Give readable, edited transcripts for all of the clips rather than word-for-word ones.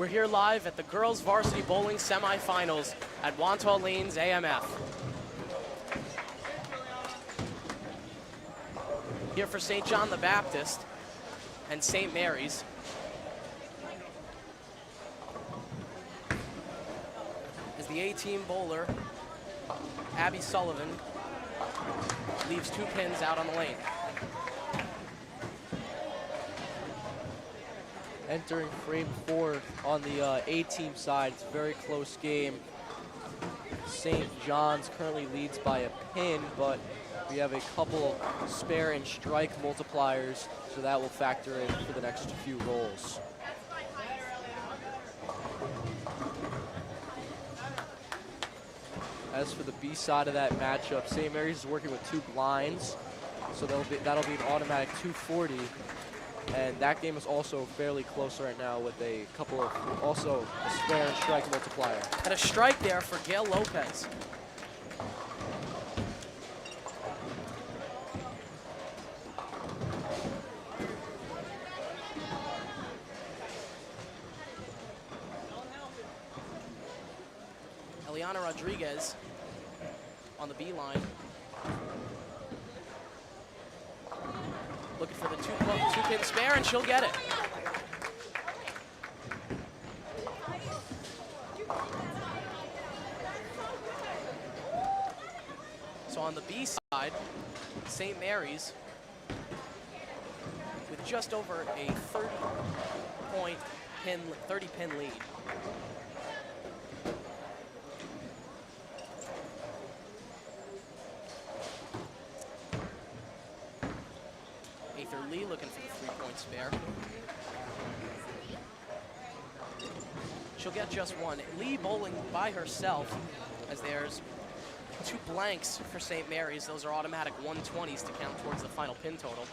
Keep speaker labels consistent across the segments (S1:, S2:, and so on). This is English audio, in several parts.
S1: We're here live at the girls varsity bowling semifinals at Wantagh Lanes AMF. Here for St. John the Baptist and St. Mary's. As the A-team bowler, Abby Sullivan, leaves 2 pins out on the lane.
S2: Entering frame 4 on the A-team side, it's a very close game. St. John's currently leads by a pin, but we have a couple spare and strike multipliers, so that will factor in for the next few rolls. As for the B side of that matchup, St. Mary's is working with 2 blinds, so that'll be an automatic 240. And that game is also fairly close right now with a couple of, also a spare and strike multiplier.
S1: And a strike there for Gail Lopez. Eliana Rodriguez on the B line. Looking for the 2-pin spare, and she'll get it. So on the B side, St. Mary's with just over a 30-pin lead. Lee looking for the 3-point spare. She'll get just 1. Lee bowling by herself, as there's 2 blanks for St. Mary's. Those are automatic 120s to count towards the final pin total.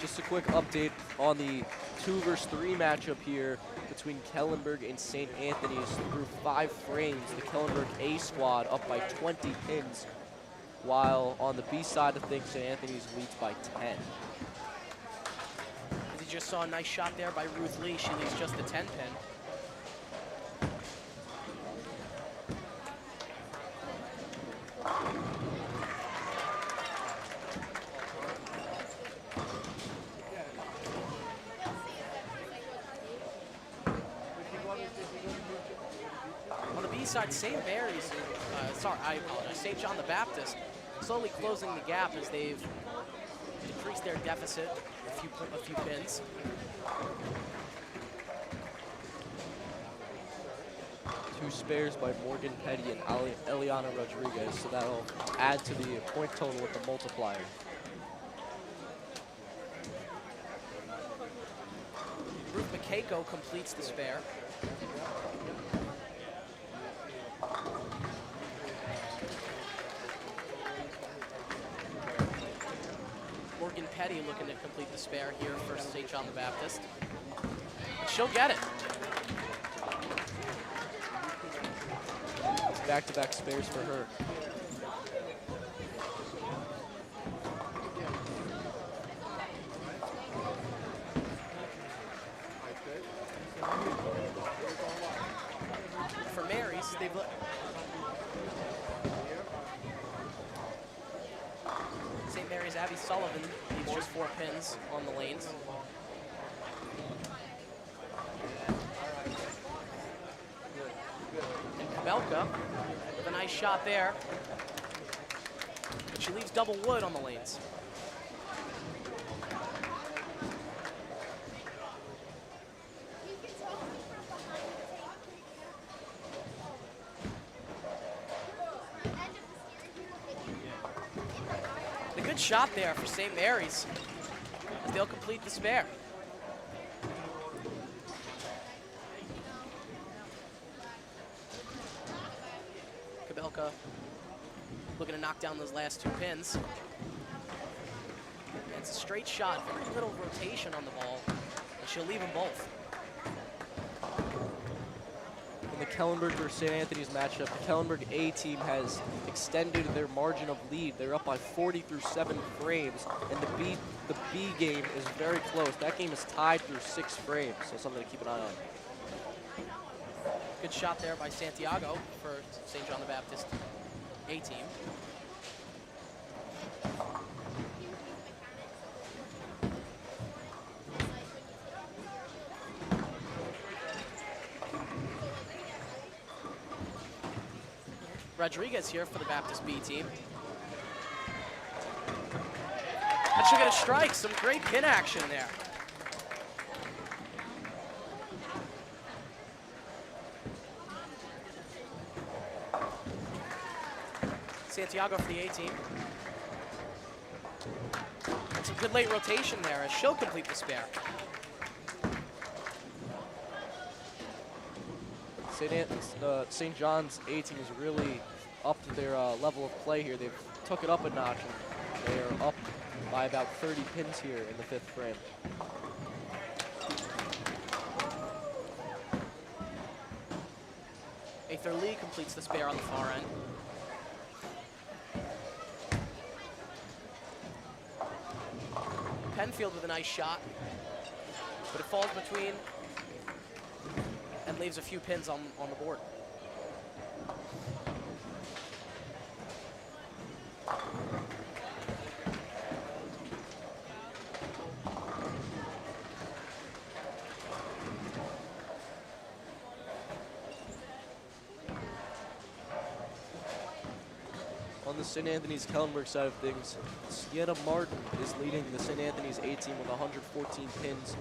S2: Just a quick update on the 2 versus 3 matchup here between Kellenberg and St. Anthony's. Through 5 frames, the Kellenberg A squad up by 20 pins, while on the B side of things, St. Anthony's leads by 10.
S1: As you just saw a nice shot there by Ruth Lee. She leaves just the 10 pin. On the B side, St. Mary's, I apologize, St. John the Baptist slowly closing the gap as they've decreased their deficit a few pins.
S2: Two spares by Morgan Petty and Eliana Rodriguez, so that'll add to the point total with the multiplier.
S1: Ruth McKayko completes the spare. Morgan Petty looking to complete the spare here for St. John the Baptist. And she'll get it.
S2: Back-to-back spares for her.
S1: For Mary's, they've St. Mary's Abby Sullivan leaves just 4 pins on the lanes. And Kabelka with a nice shot there. But she leaves double wood on the lanes. A good shot there for St. Mary's as they'll complete the spare. Kabelka looking to knock down those last 2 pins. And it's a straight shot, very little rotation on the ball, and she'll leave them both.
S2: In the Kellenberg versus St. Anthony's matchup. The Kellenberg A team has extended their margin of lead. They're up by 40 through 7 frames, and the B game is very close. That game is tied through 6 frames, so something to keep an eye on.
S1: Good shot there by Santiago for St. John the Baptist A team. Rodriguez here for the Baptist B team. And she'll get a strike. Some great pin action there. Santiago for the A team. And some good late rotation there as she'll complete the spare.
S2: St. John's A team is really up to their level of play here. They've took it up a notch, and they are up by about 30 pins here in the 5th frame.
S1: Aether Lee completes the spare on the far end. Penfield with a nice shot, but it falls between and leaves a few pins on the board.
S2: On the St. Anthony's Kellenberg side of things, Sienna Martin is leading the St. Anthony's A team with 114 pins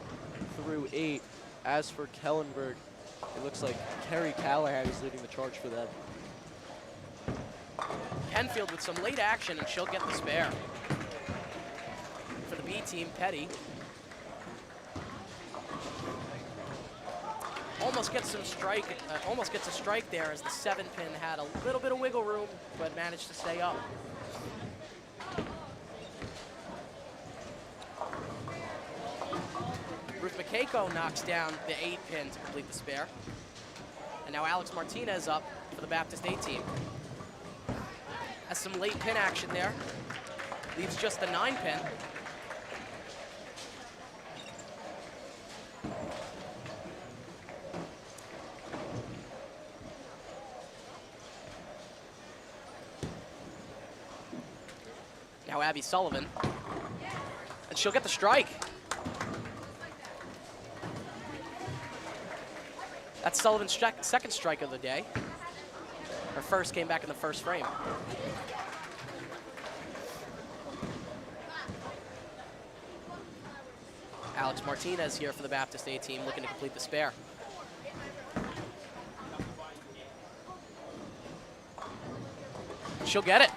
S2: through 8. As for Kellenberg, it looks like Kerry Callahan is leading the charge for them.
S1: Penfield with some late action, and she'll get the spare. For the B team, Petty. Almost gets a strike there as the 7-pin had a little bit of wiggle room, but managed to stay up. Ruth McKayko knocks down the 8-pin to complete the spare. And now Alex Martinez up for the Baptist A team. Has some late pin action there. Leaves just the 9-pin. Now Abby Sullivan. And she'll get the strike. That's Sullivan's second strike of the day. Her first came back in the first frame. Alex Martinez here for the Baptist A team, looking to complete the spare. She'll get it.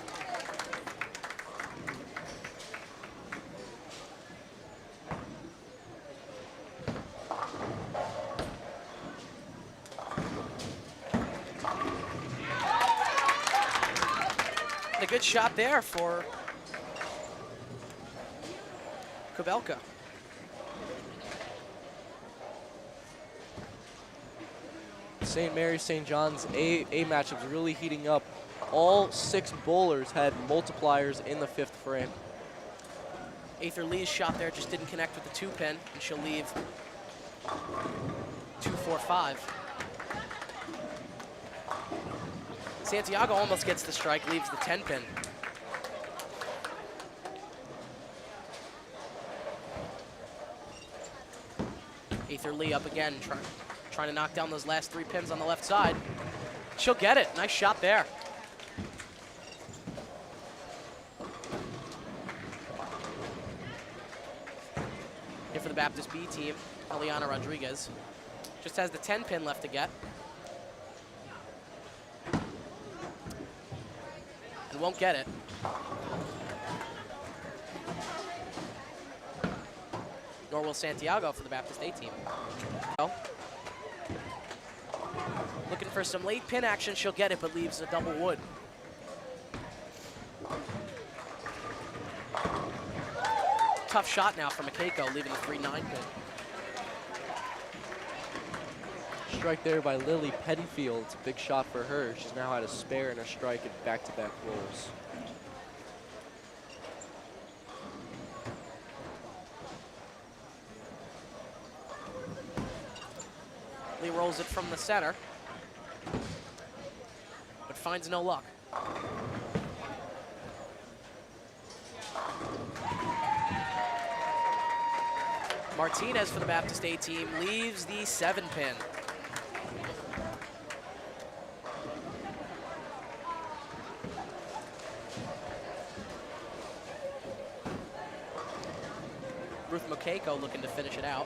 S1: A good shot there for Kubelka.
S2: St. Mary's, St. John's A matchups really heating up. All 6 bowlers had multipliers in the 5th frame.
S1: Aether Lee's shot there just didn't connect with the 2-pin, and she'll leave 2-4-5. Santiago almost gets the strike, leaves the 10-pin. Aether Lee up again, trying to knock down those last 3 pins on the left side. She'll get it. Nice shot there. Here for the Baptist B team, Eliana Rodriguez. Just has the 10-pin left to get. And won't get it. Nor will Santiago for the Baptist A team. Looking for some late pin action, she'll get it, but leaves a double wood. Tough shot now from McKayko, leaving the 3-9 pin.
S2: strike there by Lily Pettyfield. It's a big shot for her. She's now had a spare and a strike in back-to-back rolls.
S1: Lee rolls it from the center, but finds no luck. Martinez for the Baptist A team leaves the 7-pin. Ruth Mokako looking to finish it out.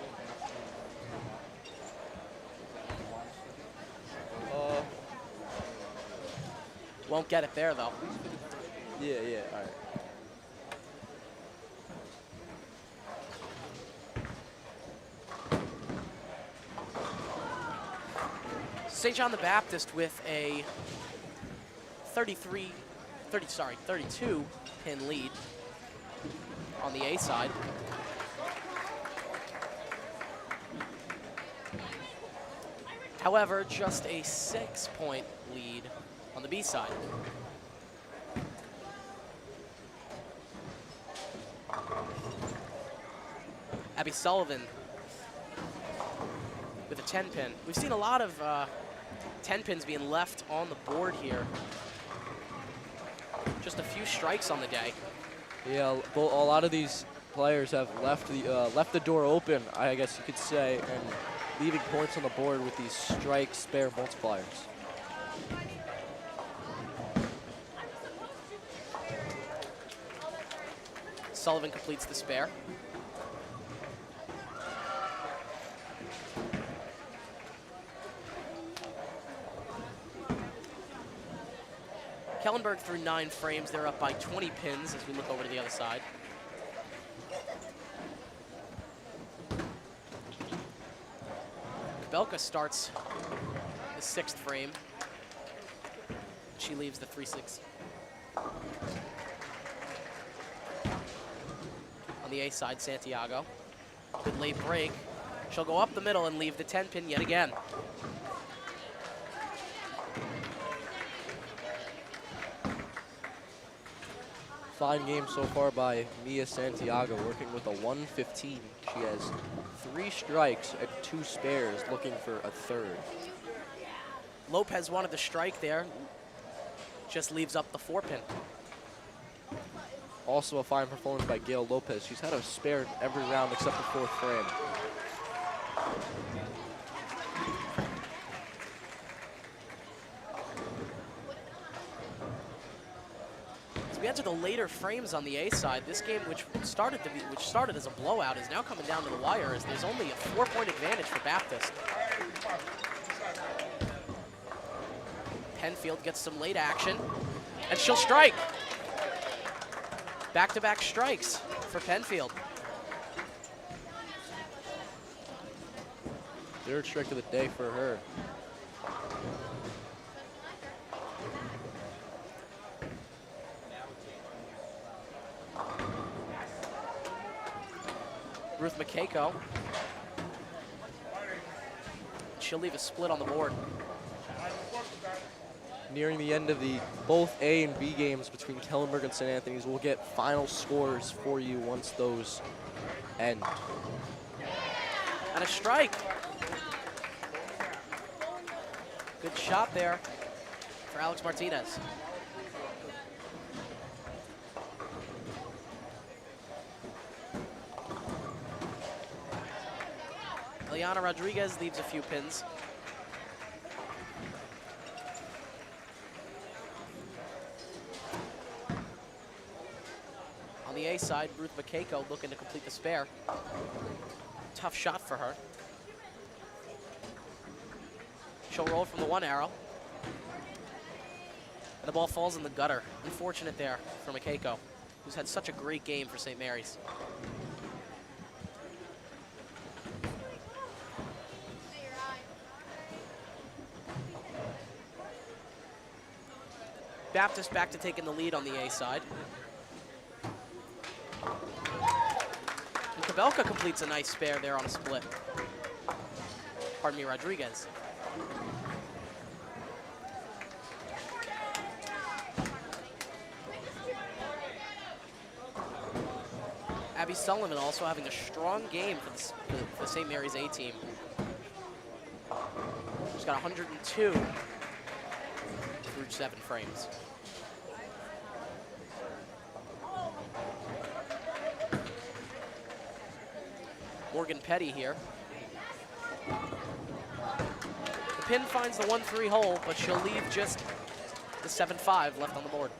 S1: Won't get it there, though.
S2: Yeah, all right.
S1: St. John the Baptist with a 32 pin lead on the A side. However, just a 6-point lead on the B side. Abby Sullivan with a 10-pin. We've seen a lot of 10-pins being left on the board here. Just a few strikes on the day.
S2: Yeah, a lot of these players have left the door open, I guess you could say, and leaving points on the board with these strike spare multipliers.
S1: Sullivan completes the spare. Kellenberg through 9 frames. They're up by 20 pins as we look over to the other side. Kabelka starts the 6th frame. She leaves the 3-6. On the A side, Santiago. Good late break. She'll go up the middle and leave the 10-pin yet again.
S2: Fine game so far by Mia Santiago, working with a 115. She has 3 strikes and 2 spares, looking for a 3rd.
S1: Lopez wanted the strike there. Just leaves up the 4-pin.
S2: Also a fine performance by Gail Lopez. She's had a spare in every round except the 4th frame.
S1: As we enter the later frames on the A side, this game, which started as a blowout, is now coming down to the wire as there's only a 4-point advantage for Baptist. Penfield gets some late action, and she'll strike. Back-to-back strikes for Penfield.
S2: 3rd strike of the day for her.
S1: Ruth Mokako. She'll leave a split on the board.
S2: Nearing the end of the both A and B games between Kellenberg and St. Anthony's. We'll get final scores for you once those end.
S1: And a strike. Good shot there for Alex Martinez. Eliana Rodriguez leaves a few pins. On the A side, Ruth Mokako looking to complete the spare. Tough shot for her. She'll roll from the 1 arrow. And the ball falls in the gutter. Unfortunate there for Mokako, who's had such a great game for St. Mary's. Baptist back to taking the lead on the A side. And Kabelka completes a nice spare there on a split. Pardon me, Rodriguez. Abby Sullivan also having a strong game for the St. Mary's A team. She's got 102 through 7 frames. Morgan Petty here. The pin finds the 1-3 hole, but she'll leave just the 7-5 left on the board.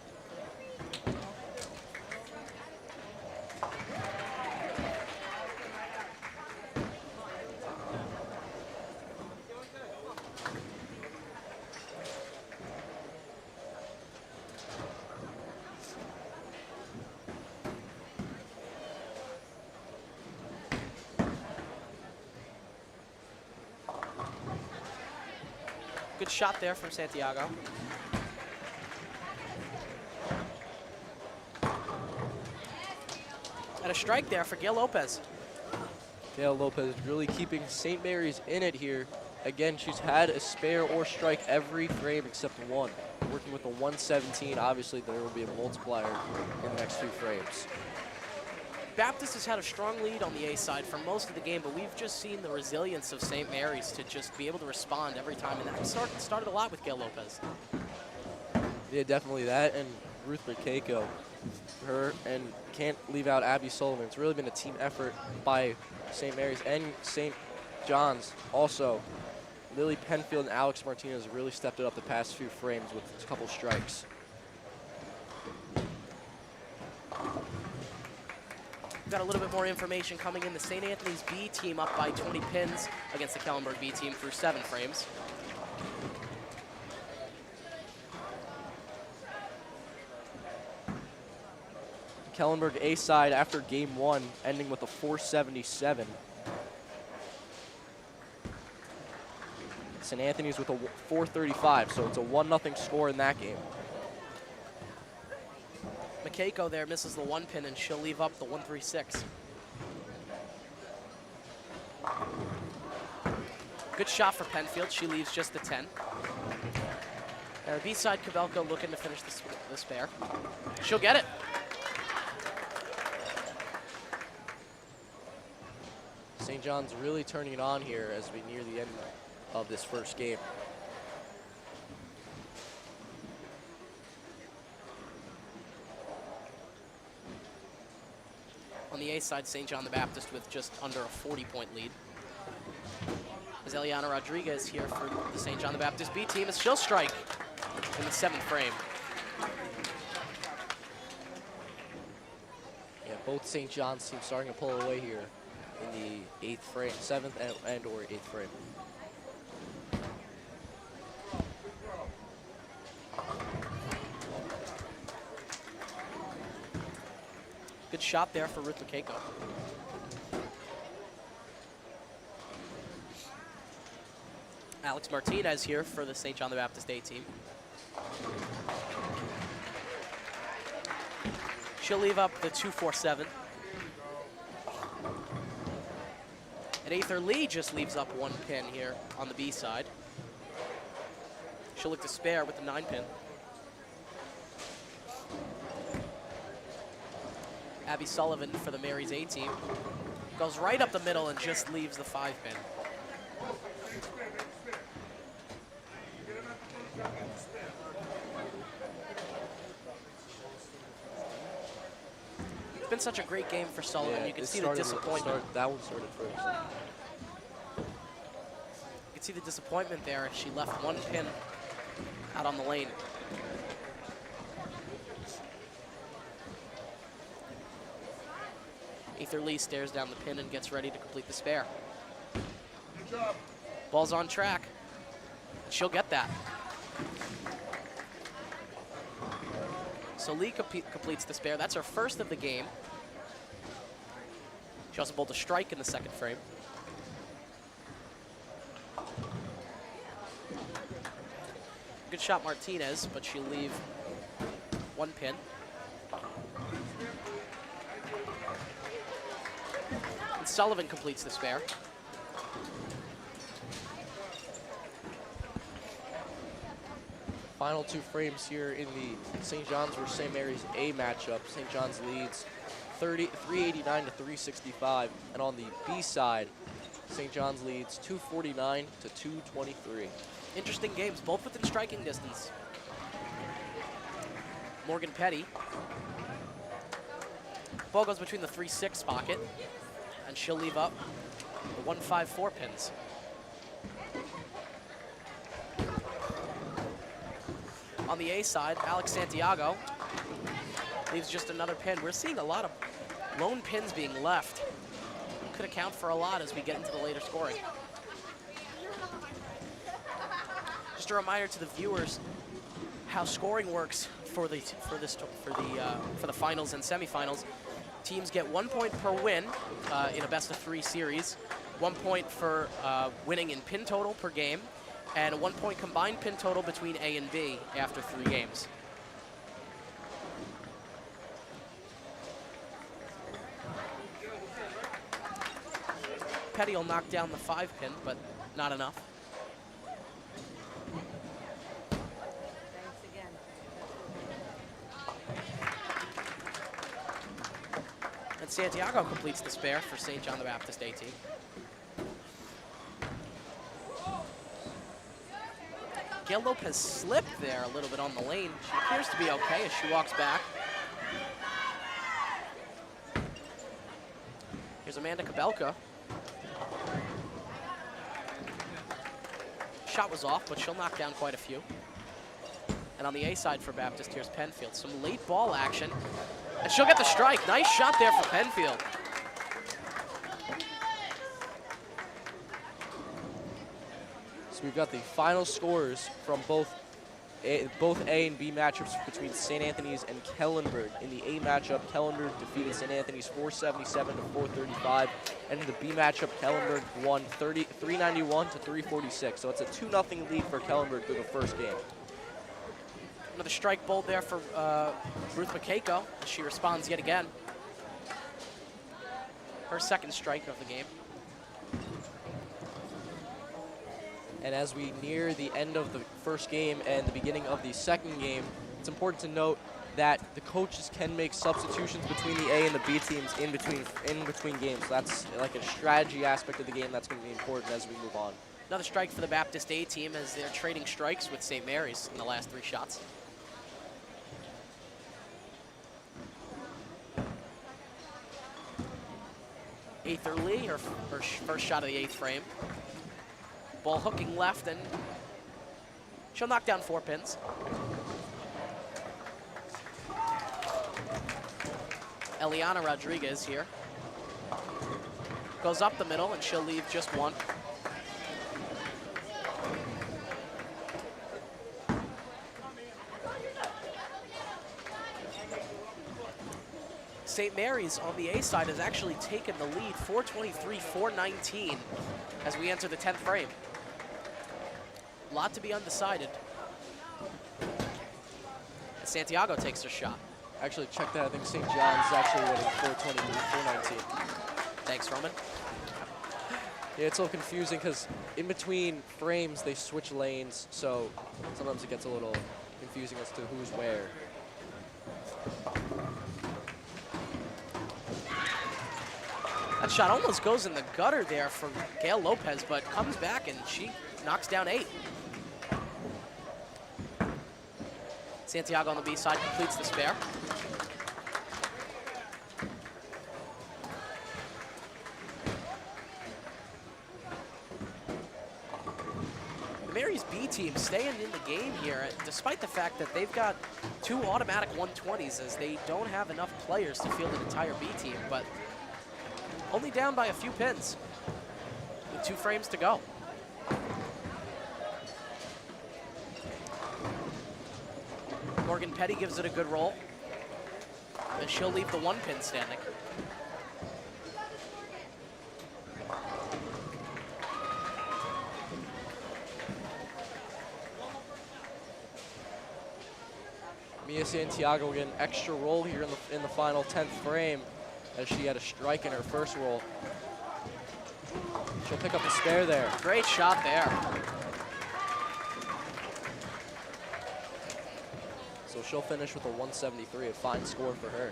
S1: Good shot there from Santiago. And a strike there for Gail Lopez.
S2: Gail Lopez really keeping St. Mary's in it here. Again, she's had a spare or strike every frame except one. Working with the 117, obviously there will be a multiplier in the next few frames.
S1: Baptist has had a strong lead on the A side for most of the game, but we've just seen the resilience of St. Mary's to just be able to respond every time, and that started a lot with Gail Lopez.
S2: Yeah, definitely that, and Ruth Mercado, her, and can't leave out Abby Sullivan. It's really been a team effort by St. Mary's and St. John's. Also, Lily Penfield and Alex Martinez really stepped it up the past few frames with a couple strikes.
S1: Got a little bit more information coming in. The St. Anthony's B team up by 20 pins against the Kellenberg B team through 7 frames.
S2: Kellenberg A side after game 1, ending with a 477. St. Anthony's with a 435, so it's a 1-0 score in that game.
S1: Makeko there misses the 1 pin, and she'll leave up the 136. Good shot for Penfield. She leaves just the 10. And B-side Kabelko looking to finish the spare. She'll get it.
S2: St. John's really turning it on here as we near the end of this first game.
S1: On the A side, St. John the Baptist with just under a 40-point lead. As Eliana Rodriguez here for the St. John the Baptist B team, as she'll strike in the 7th frame.
S2: Yeah, both St. John's teams starting to pull away here in the 8th frame, 7th and or 8th frame.
S1: Good shot there for Ruth Makeko. Alex Martinez here for the St. John the Baptist A team. She'll leave up the 247. And Aether Lee just leaves up 1 pin here on the B side. She'll look to spare with the 9 pin. Abby Sullivan for the Mary's A team goes right up the middle and just leaves the 5 pin. It's been such a great game for Sullivan.
S2: Yeah,
S1: you can see the disappointment.
S2: That one started first.
S1: You can see the disappointment there. She left 1 pin out on the lane. Aether Lee stares down the pin and gets ready to complete the spare.
S3: Good job.
S1: Ball's on track. She'll get that. So Lee completes the spare. That's her first of the game. She also bowled a strike in the 2nd frame. Good shot Martinez, but she'll leave 1 pin. And Sullivan completes the spare.
S2: Final 2 frames here in the St. John's versus St. Mary's A matchup. St. John's leads 389 to 365. And on the B side, St. John's leads 249 to 223.
S1: Interesting games, both within striking distance. Morgan Petty. Ball goes between the 3-6 pocket, and she'll leave up the 1-5-4 pins. On the A side, Alex Santiago leaves just another pin. We're seeing a lot of lone pins being left. Could account for a lot as we get into the later scoring. Just a reminder to the viewers how scoring works for the finals and semifinals. Teams get 1 point per win in a best-of-3 series, 1 point for winning in pin total per game, and a 1 point combined pin total between A and B after 3 games. Petty will knock down the 5 pin, but not enough. And Santiago completes the spare for St. John the Baptist A team. Gail Lopez slipped there a little bit on the lane. She appears to be okay as she walks back. Here's Amanda Kabelka. Shot was off, but she'll knock down quite a few. And on the A side for Baptist, here's Penfield. Some late ball action, and she'll get the strike. Nice shot there for Penfield.
S2: So we've got the final scores from both A and B matchups between St. Anthony's and Kellenberg. In the A matchup, Kellenberg defeated St. Anthony's 477 to 435. And in the B matchup, Kellenberg won 391 to 346. So it's a 2-0 lead for Kellenberg through the first game.
S1: Another strike bold there for Ruth McCaco. She responds yet again. Her second strike of the game.
S2: And as we near the end of the first game and the beginning of the second game, it's important to note that the coaches can make substitutions between the A and the B teams in between games. So that's like a strategy aspect of the game that's going to be important as we move on.
S1: Another strike for the Baptist A team as they're trading strikes with St. Mary's in the last 3 shots. Aether Lee, her first shot of the 8th frame. Ball hooking left, and she'll knock down 4 pins. Eliana Rodriguez here. Goes up the middle, and she'll leave just 1. St. Mary's on the A side has actually taken the lead, 423-419, as we enter the 10th frame. A lot to be undecided. And Santiago takes her shot.
S2: Actually, check that. I think St. John's is actually winning 423-419.
S1: Thanks, Roman.
S2: Yeah, it's a little confusing because in between frames, they switch lanes, so sometimes it gets a little confusing as to who's where.
S1: That shot almost goes in the gutter there for Gail Lopez, but comes back and she knocks down 8. Santiago on the B side completes the spare. The Mary's B team staying in the game here, despite the fact that they've got 2 automatic 120s, as they don't have enough players to field an entire B team, but only down by a few pins with 2 frames to go. Morgan Petty gives it a good roll, and she'll leave the 1 pin standing.
S2: Mia Santiago will get an extra roll here in the final 10th frame, as she had a strike in her first roll. She'll pick up the spare there.
S1: Great shot there.
S2: So she'll finish with a 173, a fine score for her.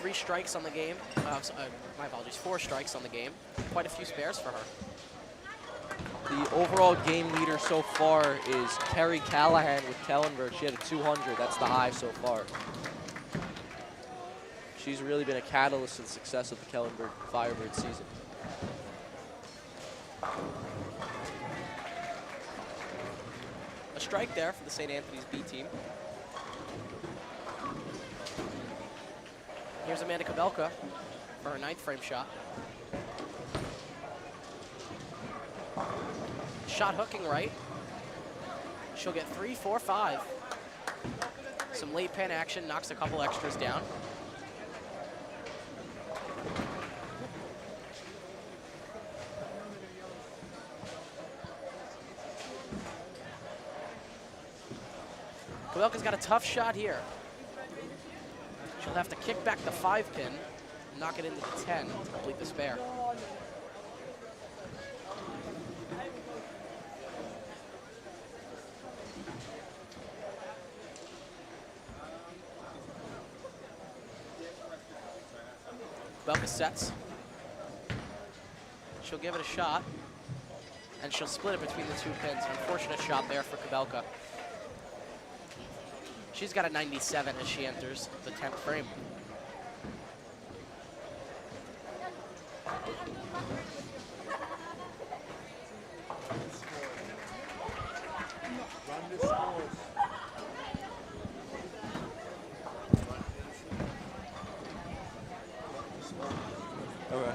S1: 3 strikes on the game. My apologies, 4 strikes on the game. Quite a few spares for her.
S2: The overall game leader so far is Terry Callahan with Kellenberg. She had a 200. That's the high so far. She's really been a catalyst to the success of the Kellenberg Firebird season.
S1: A strike there for the St. Anthony's B team. Here's Amanda Kabelka for her 9th frame shot. Shot hooking right. She'll get 3, 4, 5. Some late pin action, knocks a couple extras down. Kabelka's got a tough shot here. She'll have to kick back the 5 pin, knock it into the 10 to complete the spare. Kabelka sets. She'll give it a shot, and she'll split it between the 2 pins. Unfortunate shot there for Kabelka. She's got a 97 as she enters the 10th frame.
S2: Okay.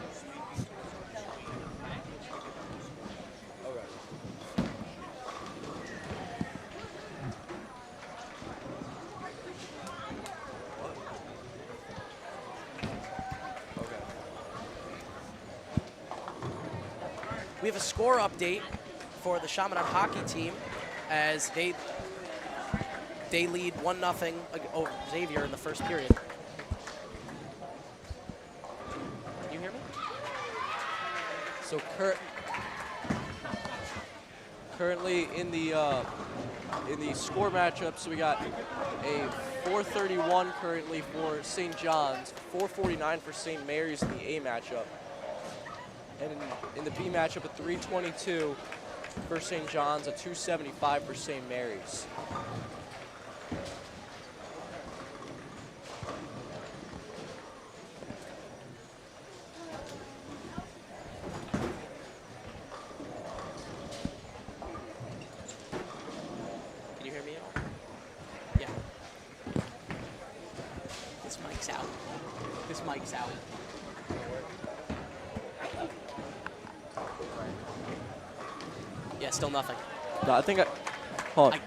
S1: We have a score update for the Chaminade hockey team as they lead 1-0 over Xavier in the first period. Can you hear me?
S2: So currently in the score matchups, we got a 431 currently for St. John's, 449 for St. Mary's in the A matchup. And in the B matchup, a 322 for St. John's, a 275 for St. Mary's.
S1: Can you hear me at all? Yeah. This mic's out. This mic's out. Yeah, still nothing.
S2: No, I think hold on.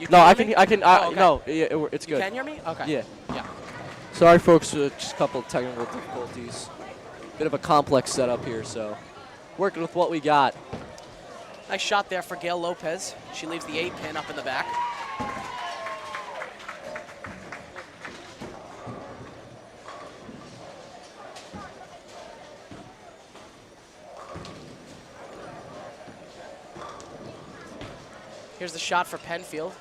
S1: You
S2: No, I
S1: hear me?
S2: can,
S1: Oh, okay.
S2: no, it's
S1: You
S2: good.
S1: can hear me? Okay.
S2: Yeah.
S1: Yeah.
S2: Sorry, folks, just a couple of technical difficulties. Bit of a complex setup here, so working with what we got.
S1: Nice shot there for Gail Lopez. She leaves the 8 pin up in the back. Here's the shot for Penfield.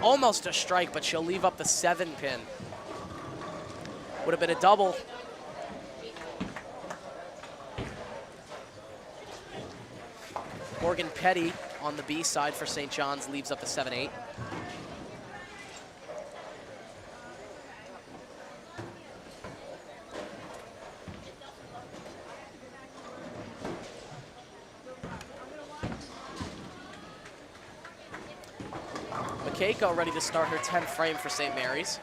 S1: Almost a strike, but she'll leave up the 7 pin. Would have been a double. Morgan Petty on the B side for St. John's leaves up the 7-8. Keiko ready to start her 10th frame for St. Mary's.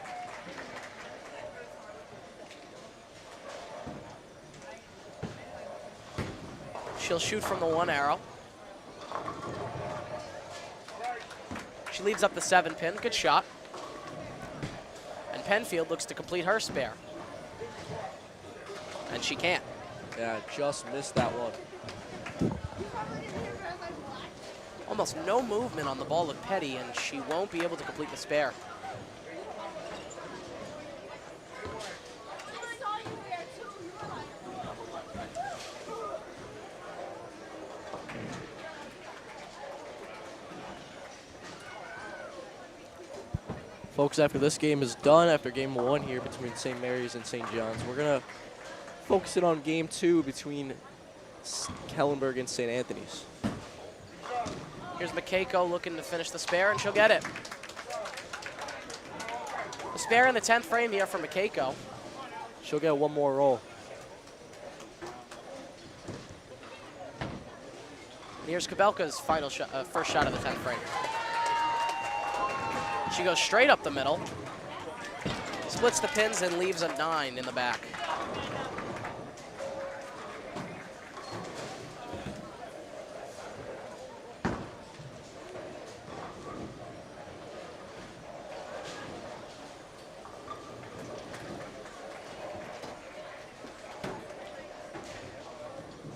S1: She'll shoot from the 1 arrow. She leaves up the 7 pin, good shot. And Penfield looks to complete her spare. And she can't.
S2: Yeah, just missed that one.
S1: Almost no movement on the ball with Petty, and she won't be able to complete the spare.
S2: Folks, after this game is done, after game 1 here between St. Mary's and St. John's, we're going to focus in on game 2 between Kellenberg and St. Anthony's.
S1: Here's McKayko looking to finish the spare, and she'll get it. The spare in the 10th frame here for McKayko.
S2: She'll get one more roll.
S1: Here's Kabelka's final shot, first shot of the 10th frame. She goes straight up the middle, splits the pins, and leaves a 9 in the back.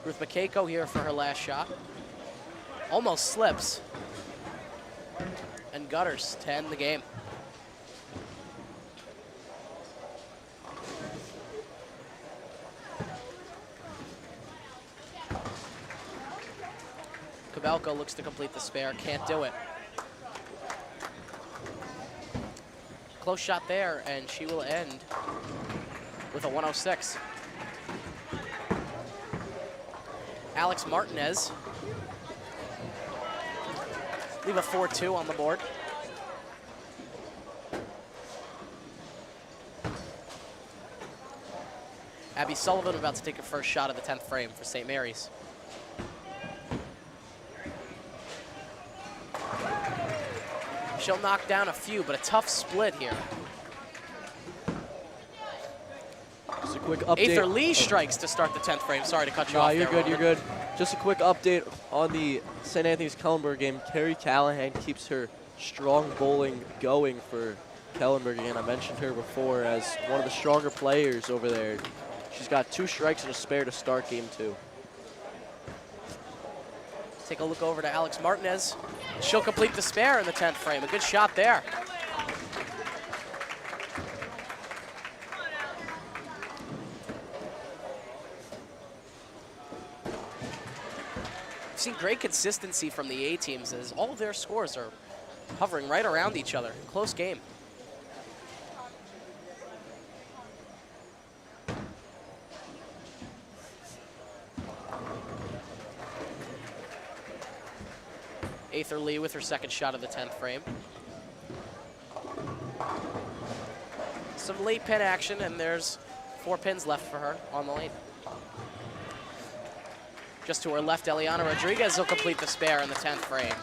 S1: Ruth McKayko here for her last shot. Almost slips. And gutters to end the game. Kabelka looks to complete the spare, can't do it. Close shot there, and she will end with a 106. Alex Martinez. Leave a 4-2 on the board. Abby Sullivan about to take her first shot of the 10th frame for St. Mary's. She'll knock down a few, but a tough split here.
S2: Just a quick update.
S1: Aether Lee strikes to start the 10th frame. Sorry to cut you off
S2: you're
S1: there,
S2: good, you're good. Just a quick update on the St. Anthony's Kellenberg game. Carrie Callahan keeps her strong bowling going for Kellenberg again. I mentioned her before as one of the stronger players over there. She's got 2 strikes and a spare to start game 2.
S1: Take a look over to Alex Martinez. She'll complete the spare in the 10th frame. A good shot there. We've seen great consistency from the A teams as all of their scores are hovering right around each other. Close game. Aether Lee with her second shot of the 10th frame. Some late pin action, and there's 4 pins left for her on the lane. Just to her left, Eliana Rodriguez will complete the spare in the 10th frame.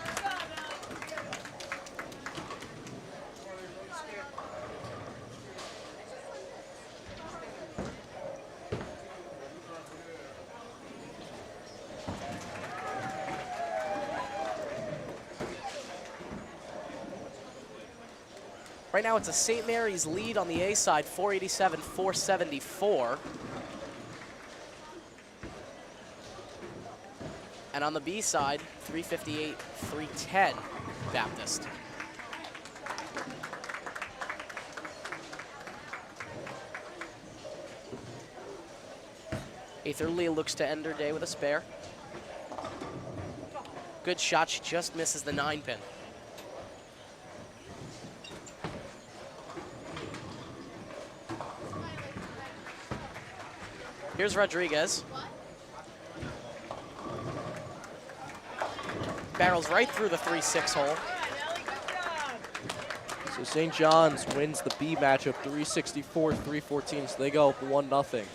S1: Right now it's a St. Mary's lead on the A side, 487-474. And on the B side, 358-310 Baptist. Aether Lee looks to end her day with a spare. Good shot, she just misses the 9 pin. Here's Rodriguez. Barrels right through the 3-6 hole.
S2: So St. John's wins the B matchup 364-314, so they go up 1-0.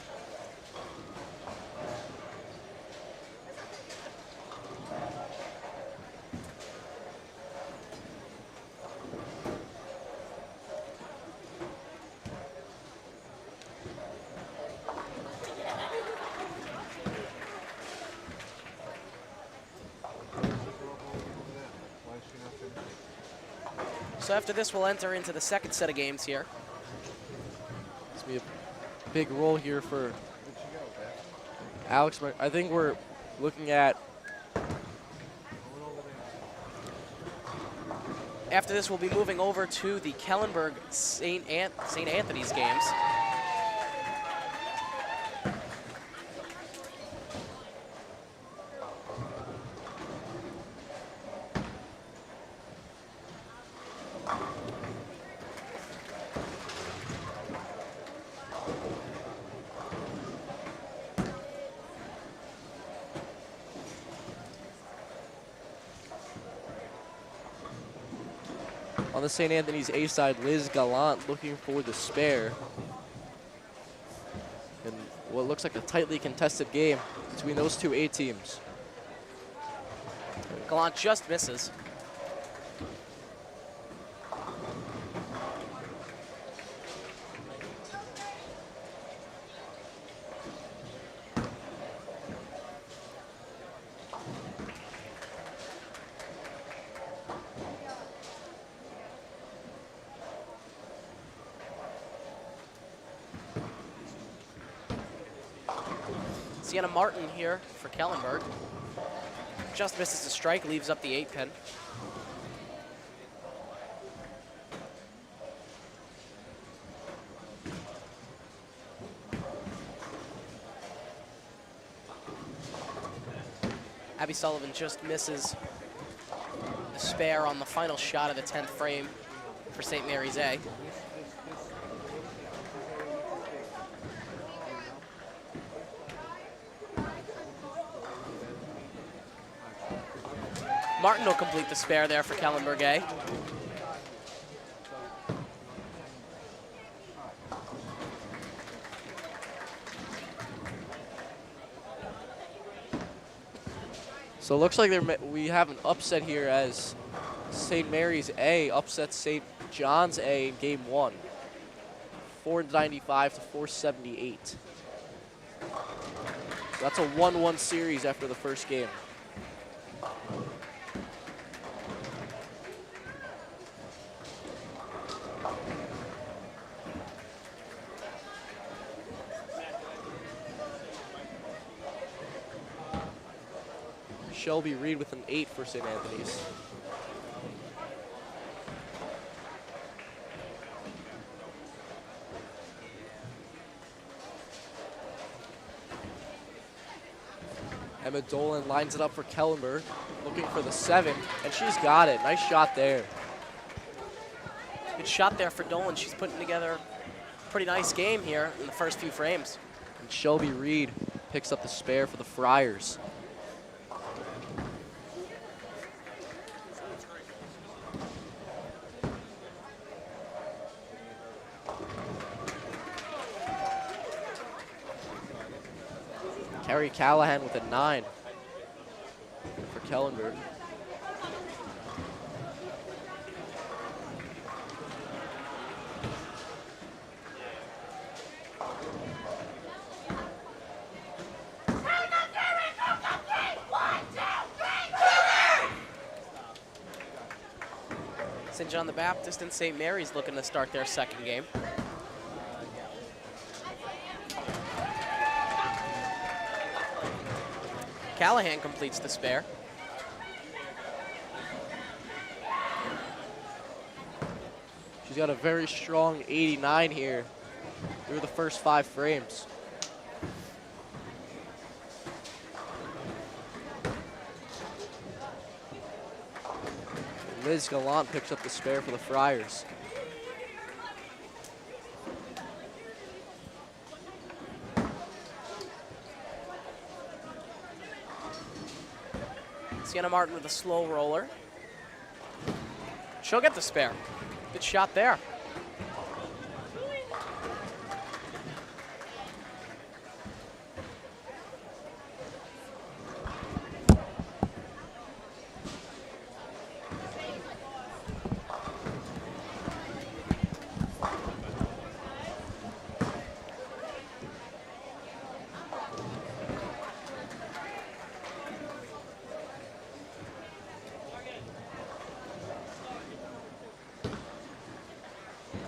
S1: So after this, we'll enter into the second set of games here.
S2: It's going to be a big roll here for Alex. I think we're looking at...
S1: After this, we'll be moving over to the Kellenberg St. Anthony's games.
S2: On the St. Anthony's A side, Liz Gallant looking for the spare. And what looks like a tightly contested game between those two A teams.
S1: Gallant just misses. Sienna Martin here for Kellenberg. Just misses the strike, leaves up the 8-pin. Abby Sullivan just misses the spare on the final shot of the 10th frame for St. Mary's A. Martin will complete the spare there for Kellenberg A.
S2: So it looks like we have an upset here as St. Mary's A upsets St. John's A in game 1. 495 to 478. That's a 1-1 series after the first game. Shelby Reed with an 8 for St. Anthony's. Emma Dolan lines it up for Kellenberg, looking for the 7, and she's got it. Nice shot there.
S1: Good shot there for Dolan. She's putting together a pretty nice game here in the first few frames.
S2: And Shelby Reed picks up the spare for the Friars. Carrie Callahan with a 9 for Kellenberg.
S1: St. John the Baptist and St. Mary's looking to start their second game. Callahan completes the spare.
S2: She's got a very strong 89 here through the first 5 frames. Liz Gallant picks up the spare for the Friars.
S1: Sienna Martin with a slow roller. She'll get the spare. Good shot there.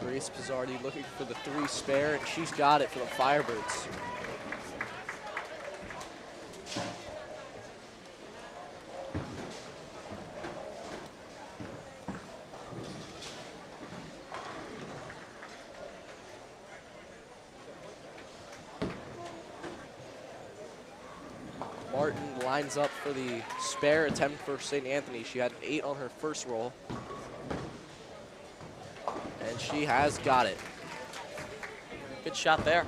S2: Grace Pizzardi looking for the 3 spare, and she's got it for the Firebirds. Martin lines up for the spare attempt for St. Anthony. She had an 8 on her first roll. And she has got it.
S1: Good shot there.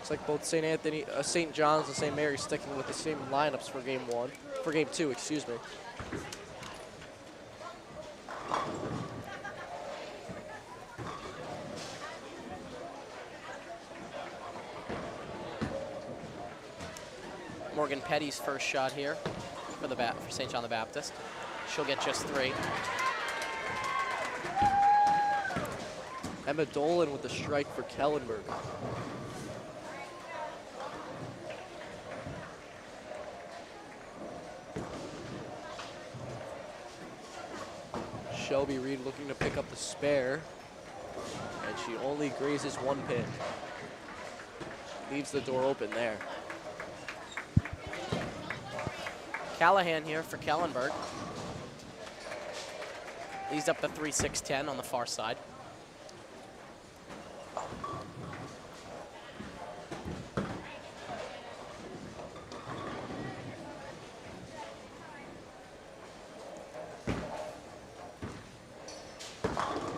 S2: Looks like both St. John's and St. Mary's sticking with the same lineups for game two, excuse me.
S1: Morgan Petty's first shot here for St. John the Baptist. She'll get just 3.
S2: Emma Dolan with the strike for Kellenberg. Shelby Reed looking to pick up the spare, and she only grazes 1 pin. Leaves the door open there.
S1: Callahan here for Kellenberg. Leads up the 3-6-10 on the far side.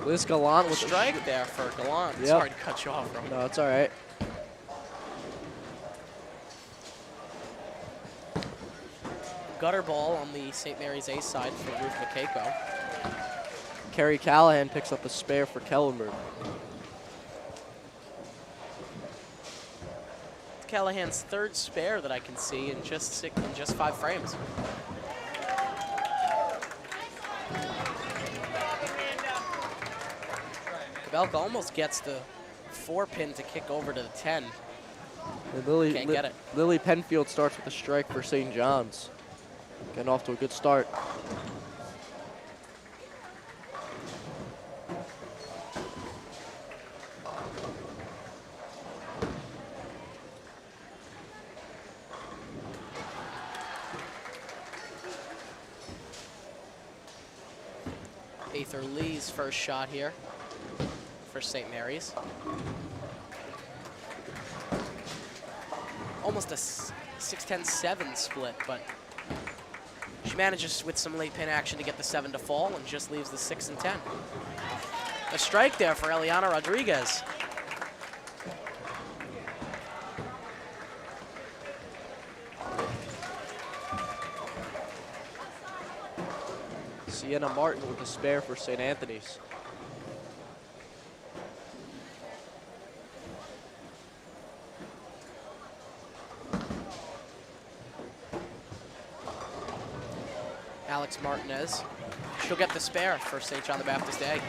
S2: Liz Gallant with
S1: Strike there for Gallant.
S2: Yep.
S1: Sorry to cut you off, Roman.
S2: No, it's all right.
S1: Gutter ball on the St. Mary's A side for Ruth McCaco.
S2: Carrie Callahan picks up the spare for Kellenberg.
S1: Callahan's 3rd spare that I can see in just 5 frames. Kabelka almost gets the 4-pin to kick over to the 10.
S2: And
S1: Can't get it.
S2: Lily Penfield starts with a strike for St. John's. Getting off to a good start.
S1: Aether Lee's first shot here for St. Mary's. Almost a 6-10-7 split, but she manages with some late pin action to get the 7 to fall and just leaves the 6 and 10. A strike there for Eliana Rodriguez.
S2: Sienna Martin with the spare for St. Anthony's.
S1: Alex Martinez. She'll get the spare for St. John the Baptist A.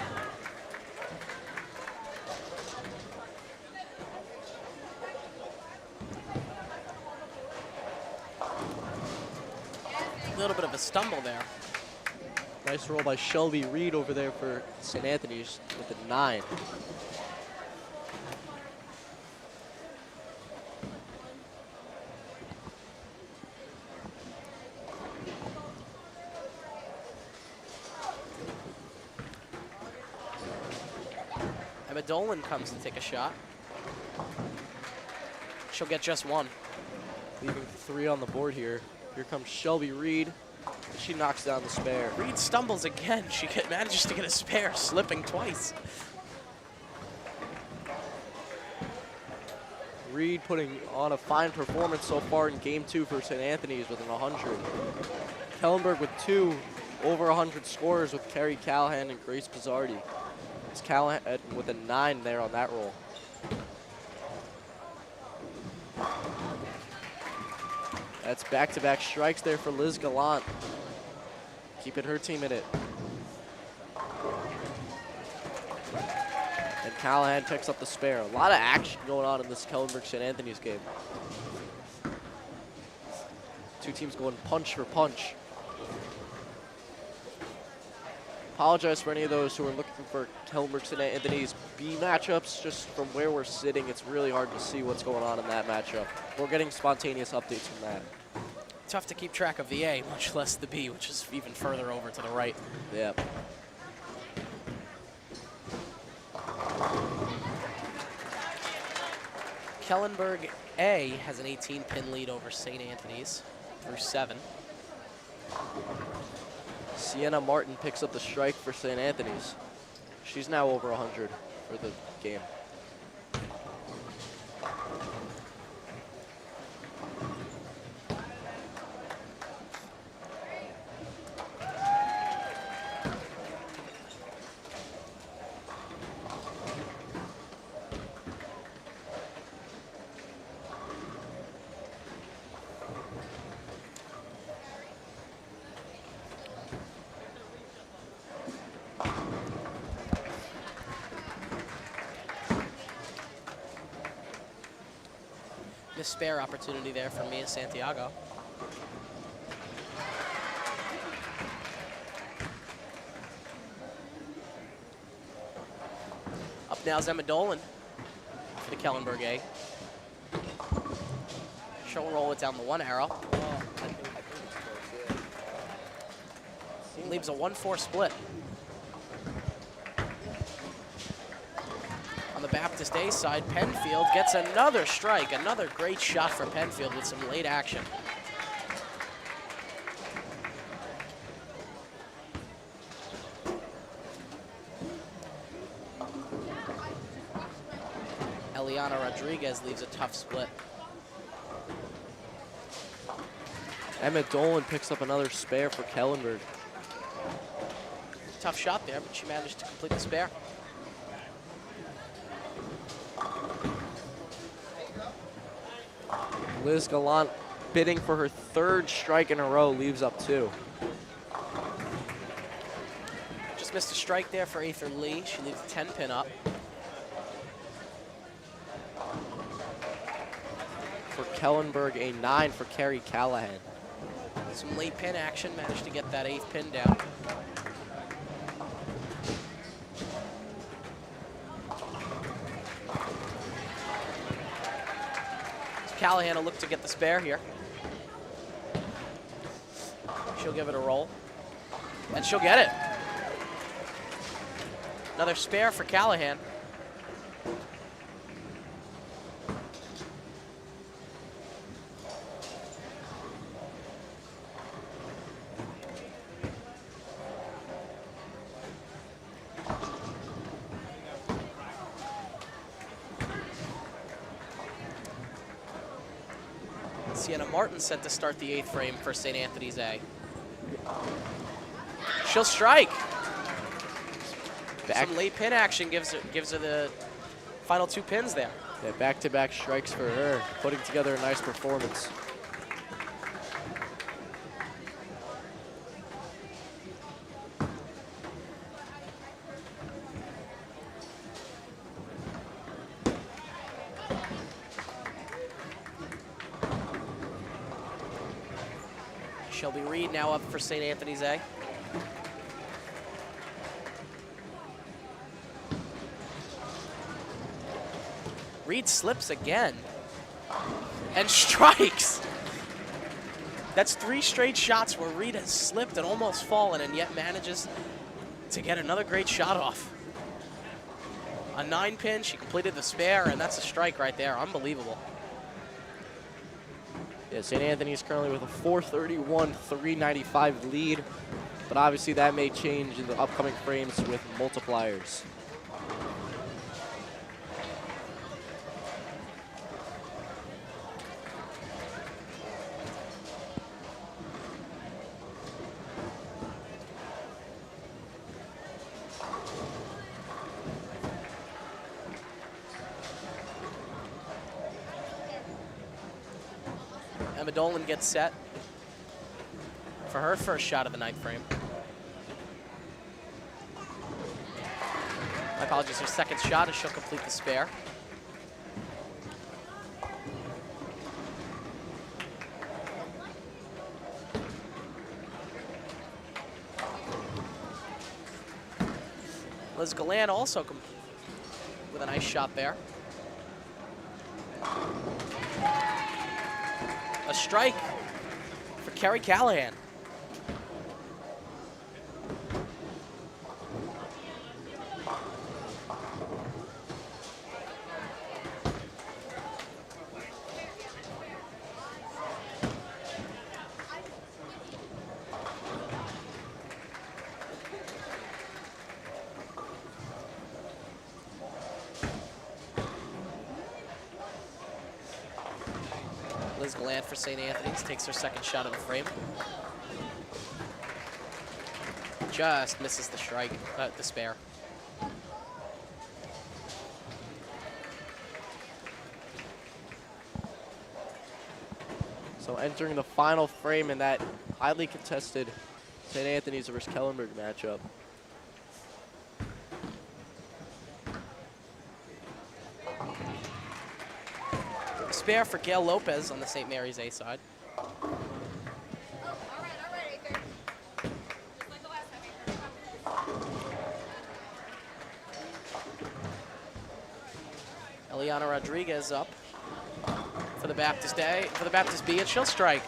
S1: A little bit of a stumble there.
S2: Nice roll by Shelby Reed over there for St. Anthony's with a 9.
S1: Emma Dolan comes to take a shot. She'll get just 1.
S2: Leaving 3 on the board here. Here comes Shelby Reed. She knocks down the spare.
S1: Reed stumbles again. She manages to get a spare, slipping twice.
S2: Reed putting on a fine performance so far in game 2 for St. Anthony's with an 100. Kellenberg with 2 over 100 scores with Carrie Callahan and Grace Pizzardi. It's Callahan with a 9 there on that roll. That's back-to-back strikes there for Liz Gallant. Keeping her team in it. And Callahan picks up the spare. A lot of action going on in this Kellenberg-St. Anthony's game. Two teams going punch for punch. Apologize for any of those who are looking for Kellenberg-St. Anthony's B matchups. Just from where we're sitting, it's really hard to see what's going on in that matchup. We're getting spontaneous updates from that.
S1: Tough to keep track of the A, much less the B, which is even further over to the right.
S2: Yep.
S1: Kellenberg A has an 18-pin lead over St. Anthony's through 7.
S2: Sienna Martin picks up the strike for St. Anthony's. She's now over 100 for the game.
S1: Missed spare opportunity there for Mia Santiago. Up now is Emma Dolan for the Kellenberg A. She'll roll it down the one arrow. Leaves a 1-4 split. On the Baptist A side, Penfield gets another strike. Another great shot for Penfield with some late action. Eliana Rodriguez leaves a tough split.
S2: Emma Dolan picks up another spare for Kellenberg.
S1: Tough shot there, but she managed to complete the spare.
S2: Liz Gallant bidding for her 3rd strike in a row, leaves up 2.
S1: Just missed a strike there for Aether Lee. She leaves a 10 pin up.
S2: For Kellenberg, a 9 for Carrie Callahan.
S1: Some late pin action, managed to get that 8th pin down. Callahan will look to get the spare here. She'll give it a roll. And she'll get it. Another spare for Callahan. Sienna Martin set to start the 8th frame for St. Anthony's A. She'll strike. Some late pin action gives her the final 2 pins there.
S2: Yeah, back-to-back strikes for her, putting together a nice performance.
S1: Shelby Reed now up for St. Anthony's A. Reed slips again and strikes. That's 3 straight shots where Reed has slipped and almost fallen and yet manages to get another great shot off. A 9 pin, she completed the spare, and that's a strike right there. Unbelievable.
S2: Yeah, St. Anthony's currently with a 431-395 lead, but obviously that may change in the upcoming frames with multipliers.
S1: Emma Dolan gets set for her first shot of the 9th frame. My apologies, her second shot as she'll complete the spare. Liz Gallant also with a nice shot there. A strike for Carrie Callahan. Liz Gallant for St. Anthony's takes her second shot of the frame. Just misses the strike, the spare.
S2: So entering the final frame in that highly contested St. Anthony's versus Kellenberg matchup.
S1: spare for Gail Lopez on the St. Mary's A side. Eliana Rodriguez up for the Baptist A, for the Baptist B, and she'll strike.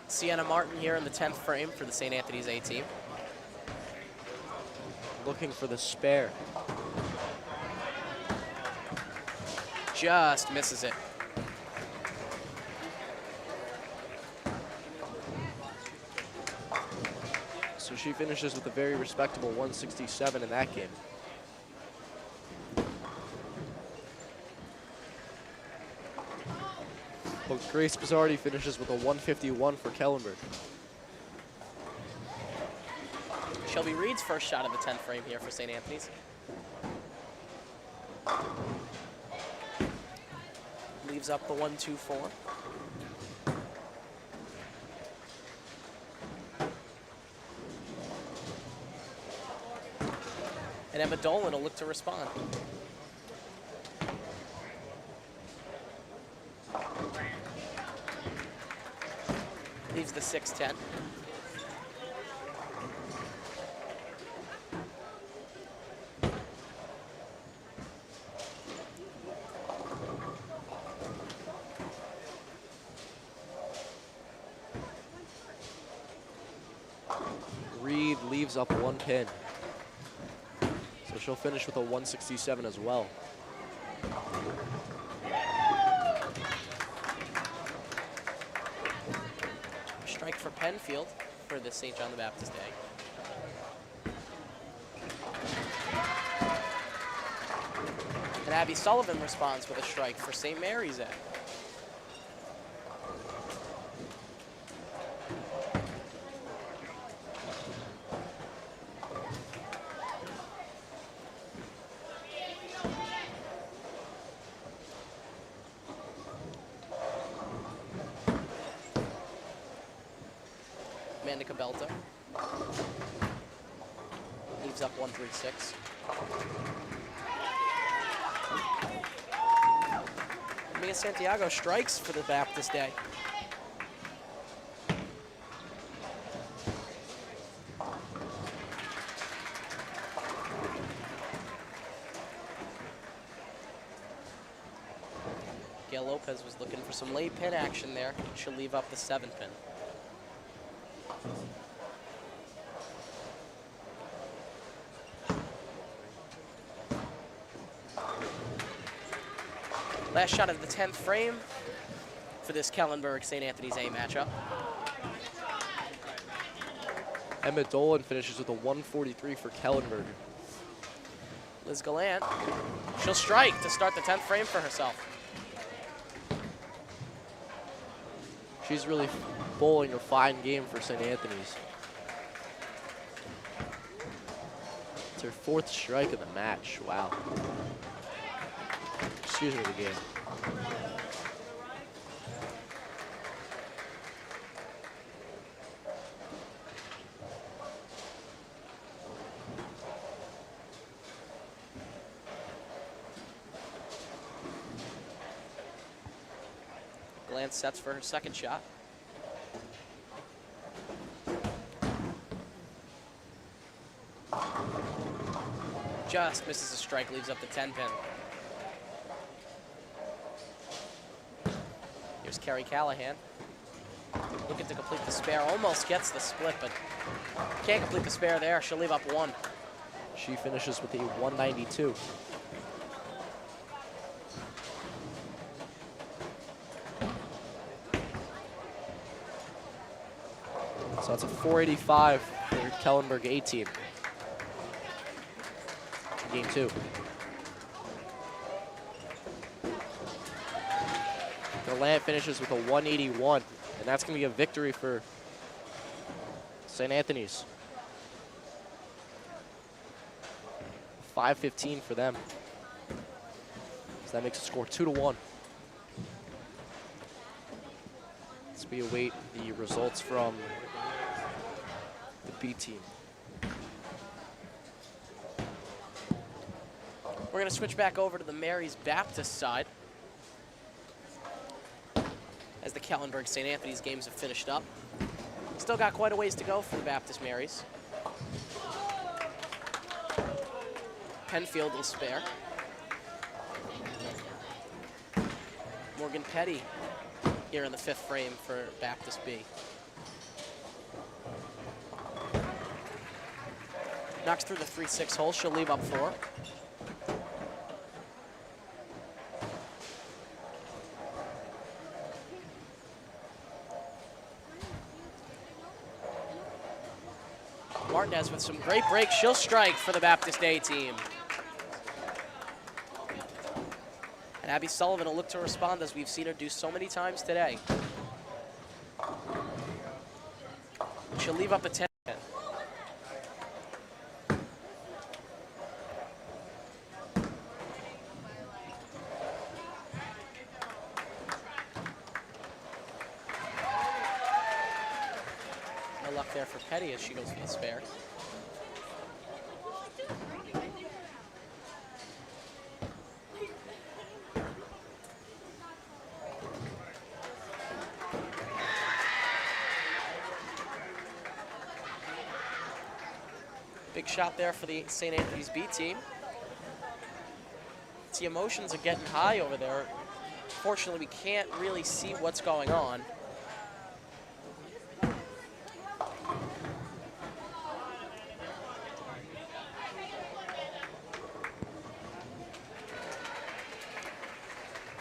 S1: Sienna Martin here in the 10th frame for the St. Anthony's A team.
S2: Looking for the spare.
S1: Just misses it.
S2: So she finishes with a very respectable 167 in that game. But Grace Bizzardi finishes with a 151 for Kellenberg.
S1: Shelby Reed's first shot of the 10th frame here for St. Anthony's. Leaves up the 1-2-4. And Emma Dolan will look to respond. Leaves the 6-10.
S2: Reed leaves up one pin. So she'll finish with a 167 as well.
S1: Strike for Penfield for the St. John the Baptist A. And Abby Sullivan responds with a strike for St. Mary's A. Amanda Cabelta leaves up 1-3-6. Mia Santiago strikes for the Baptist A. Gail Lopez was looking for some late pin action there. She'll leave up the 7th pin. Last shot of the 10th frame for this Kellenberg-St. Anthony's A matchup.
S2: Emma Dolan finishes with a 143 for Kellenberg.
S1: Liz Gallant, she'll strike to start the 10th frame for herself.
S2: She's really bowling a fine game for St. Anthony's. It's her 4th strike of the match. Wow. Excuse me, the game.
S1: Gallant sets for her 2nd shot. Just misses a strike, leaves up the 10 pin. Here's Carrie Callahan. Looking to complete the spare, almost gets the split, but can't complete the spare there. She'll leave up 1.
S2: She finishes with a 192. So that's a 485 for Kellenberg A team. Game 2. Gallant finishes with a 181, and that's going to be a victory for St. Anthony's. 5:15 for them. So that makes the score 2-1. As we await the results from the B team.
S1: We're going to switch back over to the Mary's Baptist side as the Kellenberg St. Anthony's games have finished up. Still got quite a ways to go for the Baptist Marys. Penfield will spare. Morgan Petty here in the 5th frame for Baptist B. Knocks through the 3-6 hole. She'll leave up 4. Martinez with some great breaks. She'll strike for the Baptist A team. And Abby Sullivan will look to respond as we've seen her do so many times today. She'll leave up a 10. No luck there for Petty as she goes for the spare. Big shot there for the St. Anthony's B team. The emotions are getting high over there. Fortunately, we can't really see what's going on.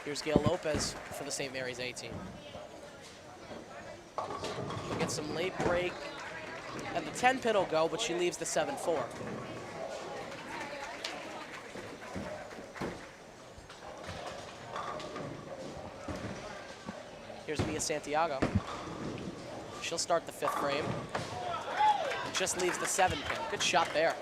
S1: Here's Gail Lopez for the St. Mary's A team. She gets some late break, and the 10 pin will go, but she leaves the 7-4. Here's Mia Santiago. She'll start the 5th frame. And just leaves the 7 pin. Good shot there.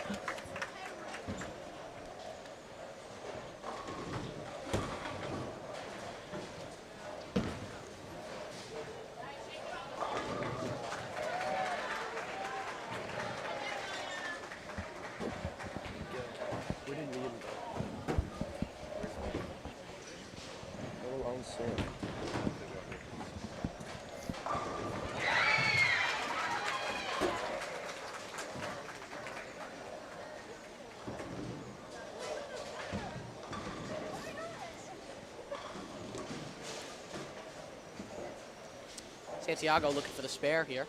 S1: Santiago looking for the spare here.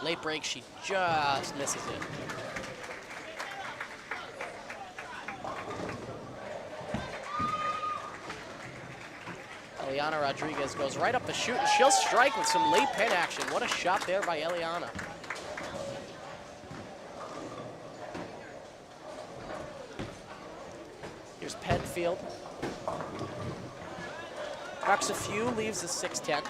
S1: Late break, she just misses it. Eliana Rodriguez goes right up the chute, and she'll strike with some late pin action. What a shot there by Eliana. Here's Penfield. Knocks a few, leaves the 6-10.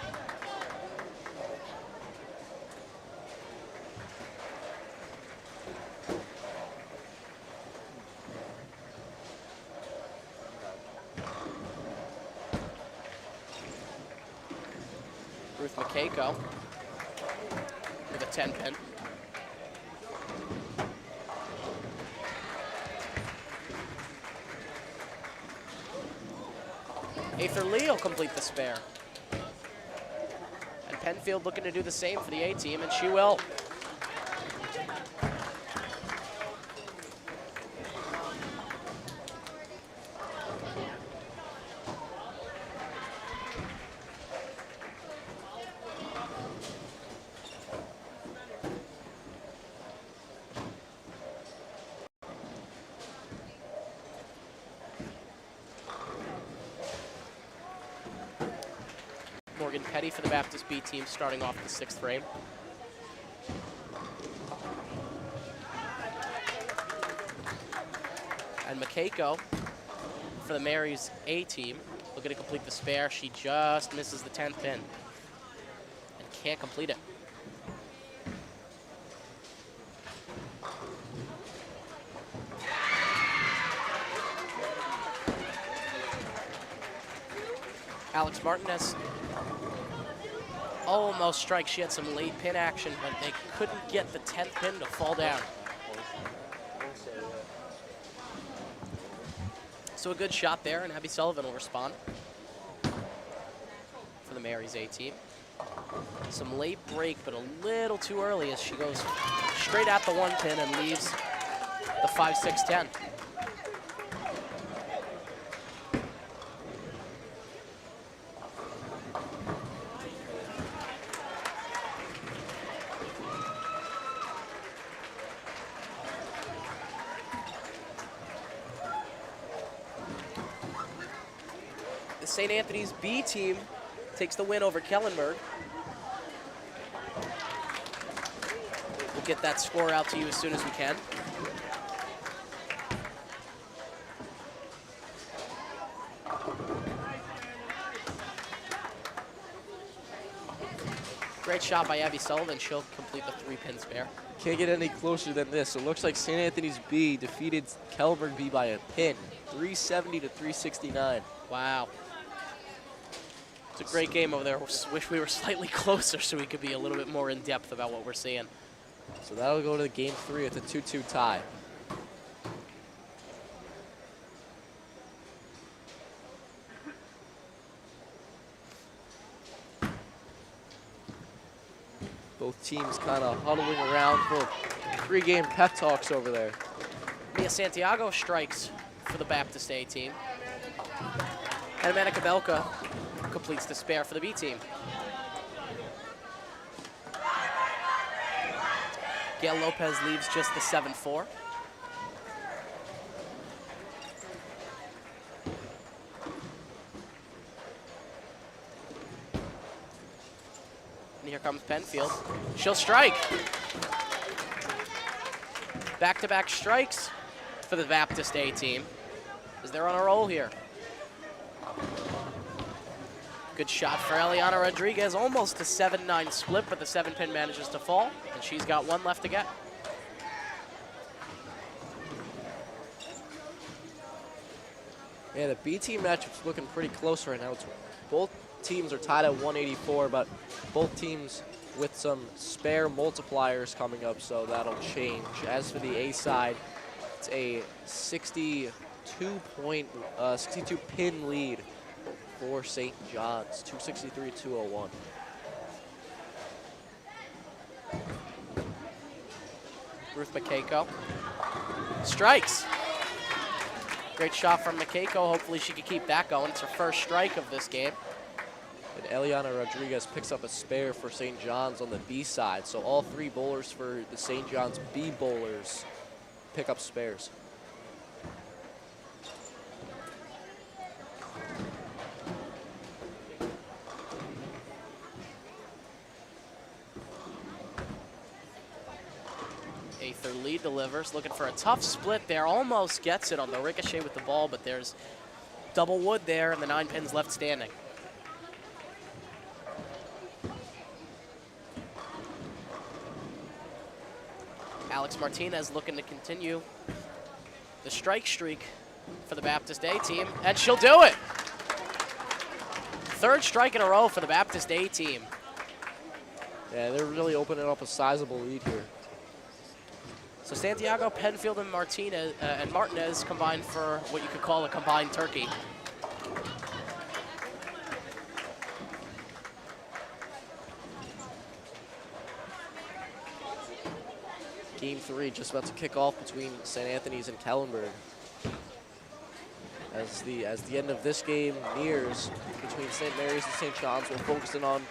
S1: Ruth McKayko with a 10 pin. Aether Lee will complete the spare. And Penfield looking to do the same for the A team, and she will. Morgan Petty for the Baptist B team starting off the 6th frame. And McKayko for the Mary's A team looking to complete the spare. She just misses the 10th pin and can't complete it. Alex Martinez almost strikes. She had some late pin action, but they couldn't get the 10th pin to fall down. So a good shot there, and Abby Sullivan will respond for the Mary's A team. Some late break, but a little too early as she goes straight at the 1 pin and leaves the 5-6-10. The St. Anthony's B team takes the win over Kellenberg. We'll get that score out to you as soon as we can. Great shot by Abby Sullivan. She'll complete the 3-pin spare.
S2: Can't get any closer than this. It looks like St. Anthony's B defeated Kellenberg B by a pin, 370 to 369.
S1: Wow. It's a great game over there. Wish we were slightly closer so we could be a little bit more in depth about what we're seeing.
S2: So that'll go to game 3 at the 2-2 tie. Both teams kind of huddling around for pre-game pep talks over there.
S1: Mia Santiago strikes for the Baptist A team. And Amanda Kabelka completes the spare for the B team. Gail Lopez leaves just the 7-4. And here comes Penfield. She'll strike. Back-to-back strikes for the Baptist A team as they're on a roll here. Good shot for Eliana Rodriguez, almost a 7-9 split, but the 7-pin manages to fall, and she's got 1 left to get.
S2: Yeah, the B team matchup's looking pretty close right now. Both teams are tied at 184, but both teams with some spare multipliers coming up, so that'll change. As for the A side, it's a 62 pin lead for St. John's, 263-201.
S1: Ruth McKayko strikes. Great shot from McKayko. Hopefully she can keep that going. It's her first strike of this game.
S2: And Eliana Rodriguez picks up a spare for St. John's on the B side. So all 3 bowlers for the St. John's B bowlers pick up spares.
S1: Their lead delivers, looking for a tough split there. Almost gets it on the ricochet with the ball, but there's double wood there and the 9 pins left standing. Alex Martinez looking to continue the strike streak for the Baptist A team, and she'll do it. 3rd strike in a row for the Baptist A team.
S2: Yeah, they're really opening up a sizable lead here.
S1: So Santiago, Penfield, and Martinez combined for what you could call a combined turkey.
S2: Game 3 just about to kick off between St. Anthony's and Kellenberg. As the end of this game nears between St. Mary's and St. John's, we're focusing on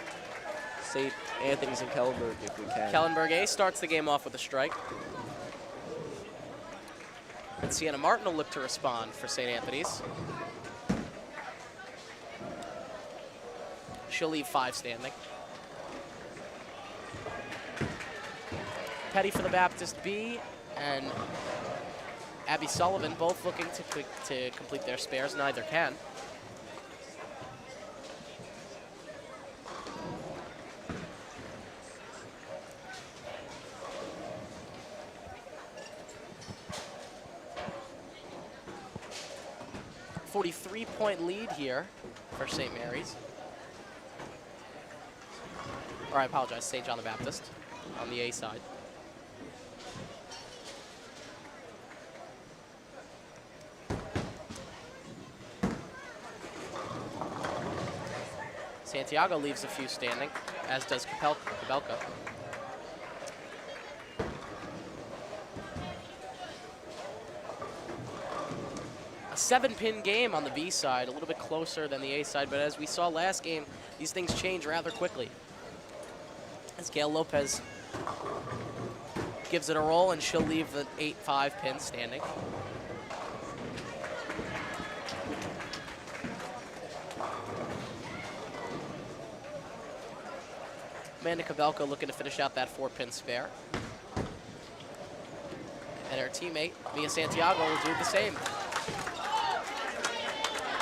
S2: St. Anthony's and Kellenberg if we can.
S1: Kellenberg A starts the game off with a strike. And Sienna Martin will look to respond for St. Anthony's. She'll leave 5 standing. Petty for the Baptist B and Abby Sullivan both looking to complete their spares. Neither can. 43-point lead here for St. Mary's. Or I apologize, St. John the Baptist on the A side. Santiago leaves a few standing, as does Kabelka. A 7-pin game on the B side, a little bit closer than the A side, but as we saw last game, these things change rather quickly. As Gail Lopez gives it a roll, and she'll leave the 8-5 pin standing. Amanda Kabelka looking to finish out that 4-pin spare. And her teammate, Mia Santiago, will do the same.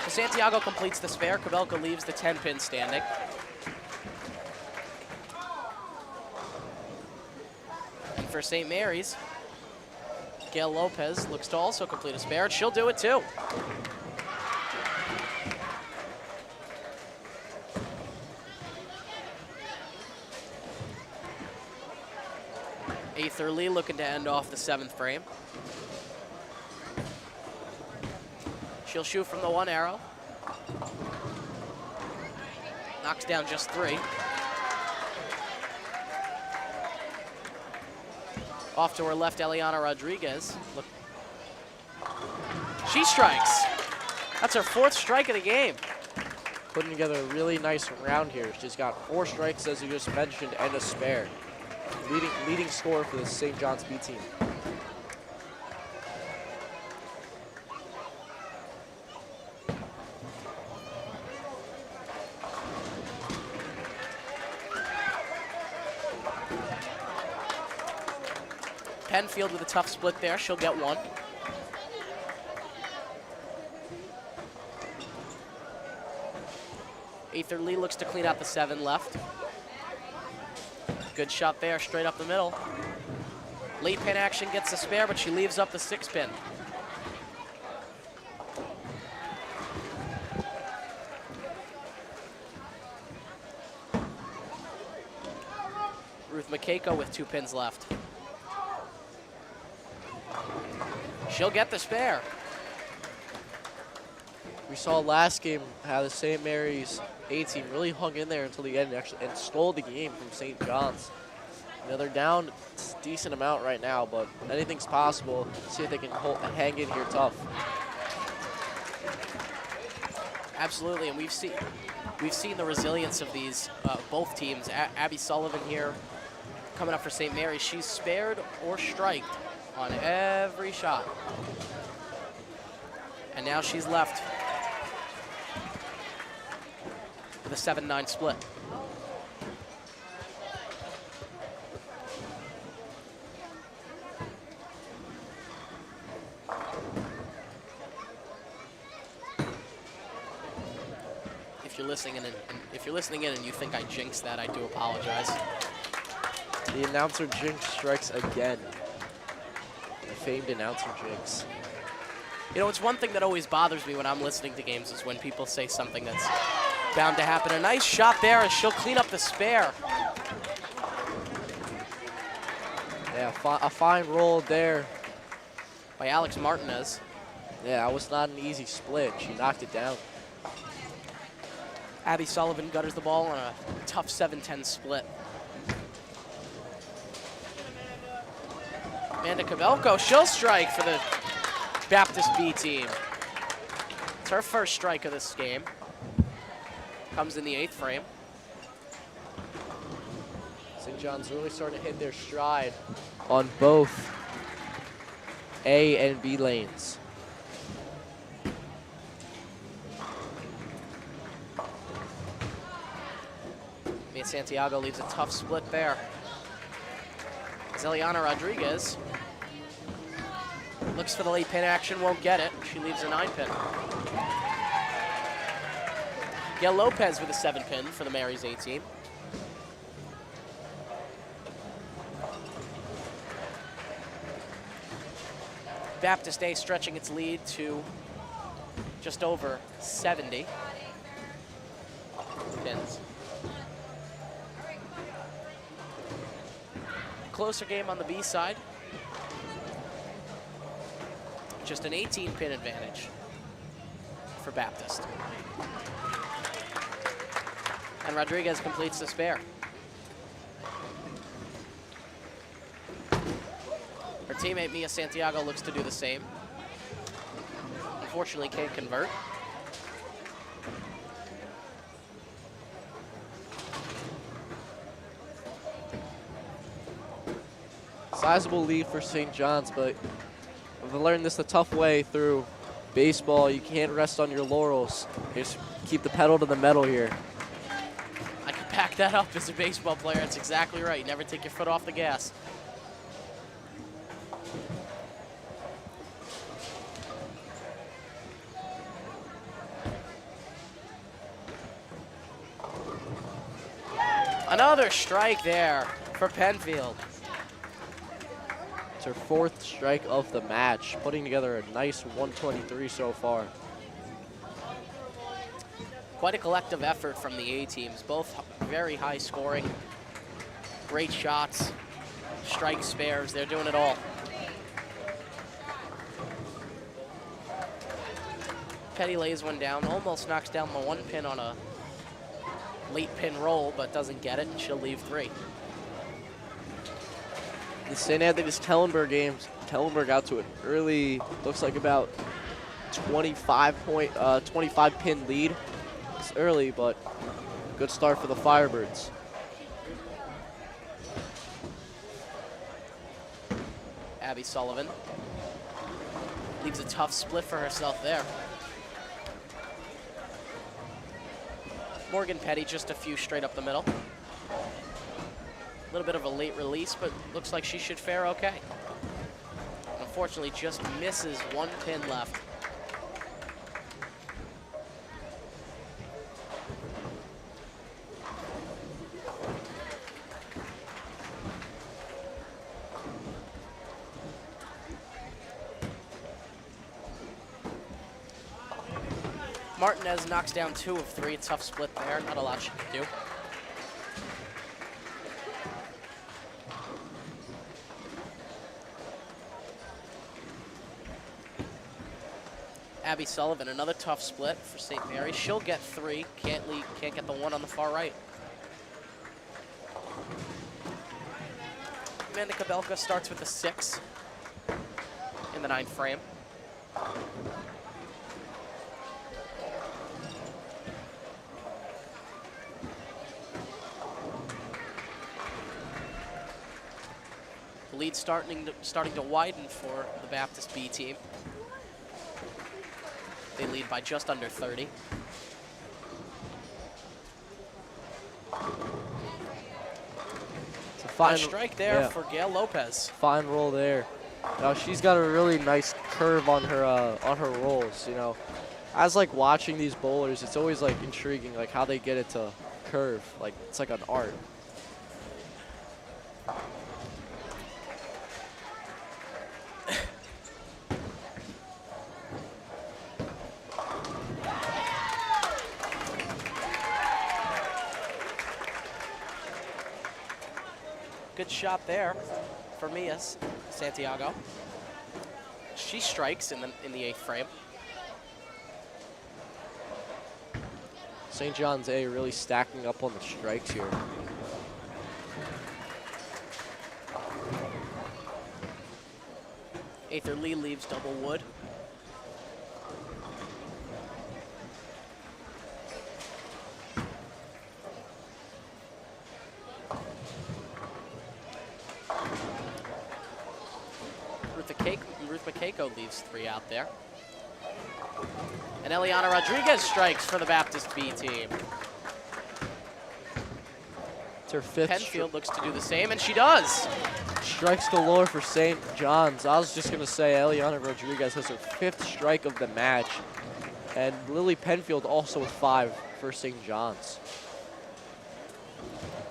S1: So Santiago completes the spare. Kabelka leaves the 10-pin standing. And for St. Mary's, Gail Lopez looks to also complete a spare, and she'll do it too. Aether Lee looking to end off the 7th frame. She'll shoot from the 1 arrow. Knocks down just 3. Off to her left, Eliana Rodriguez. Look. She strikes. That's her 4th strike of the game.
S2: Putting together a really nice round here. She's got 4 strikes, as you just mentioned, and a spare. Leading scorer for the St. John's B team.
S1: Penfield with a tough split there. She'll get 1. Aether Lee looks to clean out the 7 left. Good shot there, straight up the middle. Late pin action gets the spare, but she leaves up the 6-pin. Ruth McKeiko with 2 pins left. She'll get the spare.
S2: We saw last game how the St. Mary's A team really hung in there until the end and stole the game from St. John's. You know, they're down a decent amount right now, but anything's possible. See if they can hang in here tough.
S1: Absolutely, and we've seen the resilience of these both teams. Abby Sullivan here coming up for St. Mary's. She's spared or striked on every shot. And now she's left with a 7-9 split. If you're listening in and you think I jinxed that, I do apologize.
S2: The announcer jinx strikes again. The famed announcer jinx.
S1: You know, it's one thing that always bothers me when I'm listening to games is when people say something that's bound to happen. A nice shot there as she'll clean up the spare.
S2: Yeah, a fine roll there
S1: by Alex Martinez.
S2: Yeah, that was not an easy split. She knocked it down.
S1: Abby Sullivan gutters the ball on a tough 7-10 split. Amanda Kabelko, she'll strike for the Baptist B team. It's her first strike of this game. Comes in the 8th frame.
S2: St. John's really starting to hit their stride on both A and B lanes.
S1: Mia Santiago leaves a tough split there. Zeliana Rodriguez looks for the late pin action, won't get it. She leaves a 9-pin. Gail Lopez with a 7-pin for the Mary's A team. Baptist A stretching its lead to just over 70 pins. Closer game on the B side. Just an 18-pin advantage for Baptist. And Rodriguez completes the spare. Her teammate Mia Santiago looks to do the same. Unfortunately, can't convert.
S2: Sizable lead for St. John's, but I've learned this the tough way through baseball. You can't rest on your laurels. You just keep the pedal to the metal here.
S1: I can back that up as a baseball player. That's exactly right. Never take your foot off the gas. Another strike there for Penfield.
S2: It's her 4th strike of the match, putting together a nice 123 so far.
S1: Quite a collective effort from the A teams, both very high scoring, great shots, strike spares, they're doing it all. Petty lays one down, almost knocks down the 1 pin on a late pin roll, but doesn't get it, and she'll leave 3.
S2: The St. Anthony's Tellenberg games, Tellenberg out to an early, looks like about 25 pin lead. It's early, but good start for the Firebirds.
S1: Abby Sullivan leaves a tough split for herself there. Morgan Petty just a few straight up the middle. A little bit of a late release, but looks like she should fare okay. Unfortunately, just misses 1 pin left. Martinez knocks down 2 of 3. Tough split there. Not a lot she can do. Abby Sullivan, another tough split for St. Mary's. She'll get 3. Can't get the 1 on the far right. Amanda Kabelka starts with a 6 in the 9th frame. The lead starting to widen for the Baptist B team. They lead by just under 30.
S2: It's a fine
S1: strike there for Gail Lopez.
S2: Fine roll there. Now she's got a really nice curve on her rolls. You know, as like watching these bowlers, it's always like intriguing, like how they get it to curve. Like it's like an art.
S1: Good shot there for Mia Santiago. She strikes in the 8th frame.
S2: St. John's A really stacking up on the strikes here.
S1: Aether Lee leaves double wood. Ruth McCaco leaves 3 out there. And Eliana Rodriguez strikes for the Baptist B team.
S2: It's her 5th.
S1: Penfield looks to do the same, and she does.
S2: Strikes galore for St. John's. I was just going to say Eliana Rodriguez has her 5th strike of the match. And Lily Penfield also with 5 for St. John's.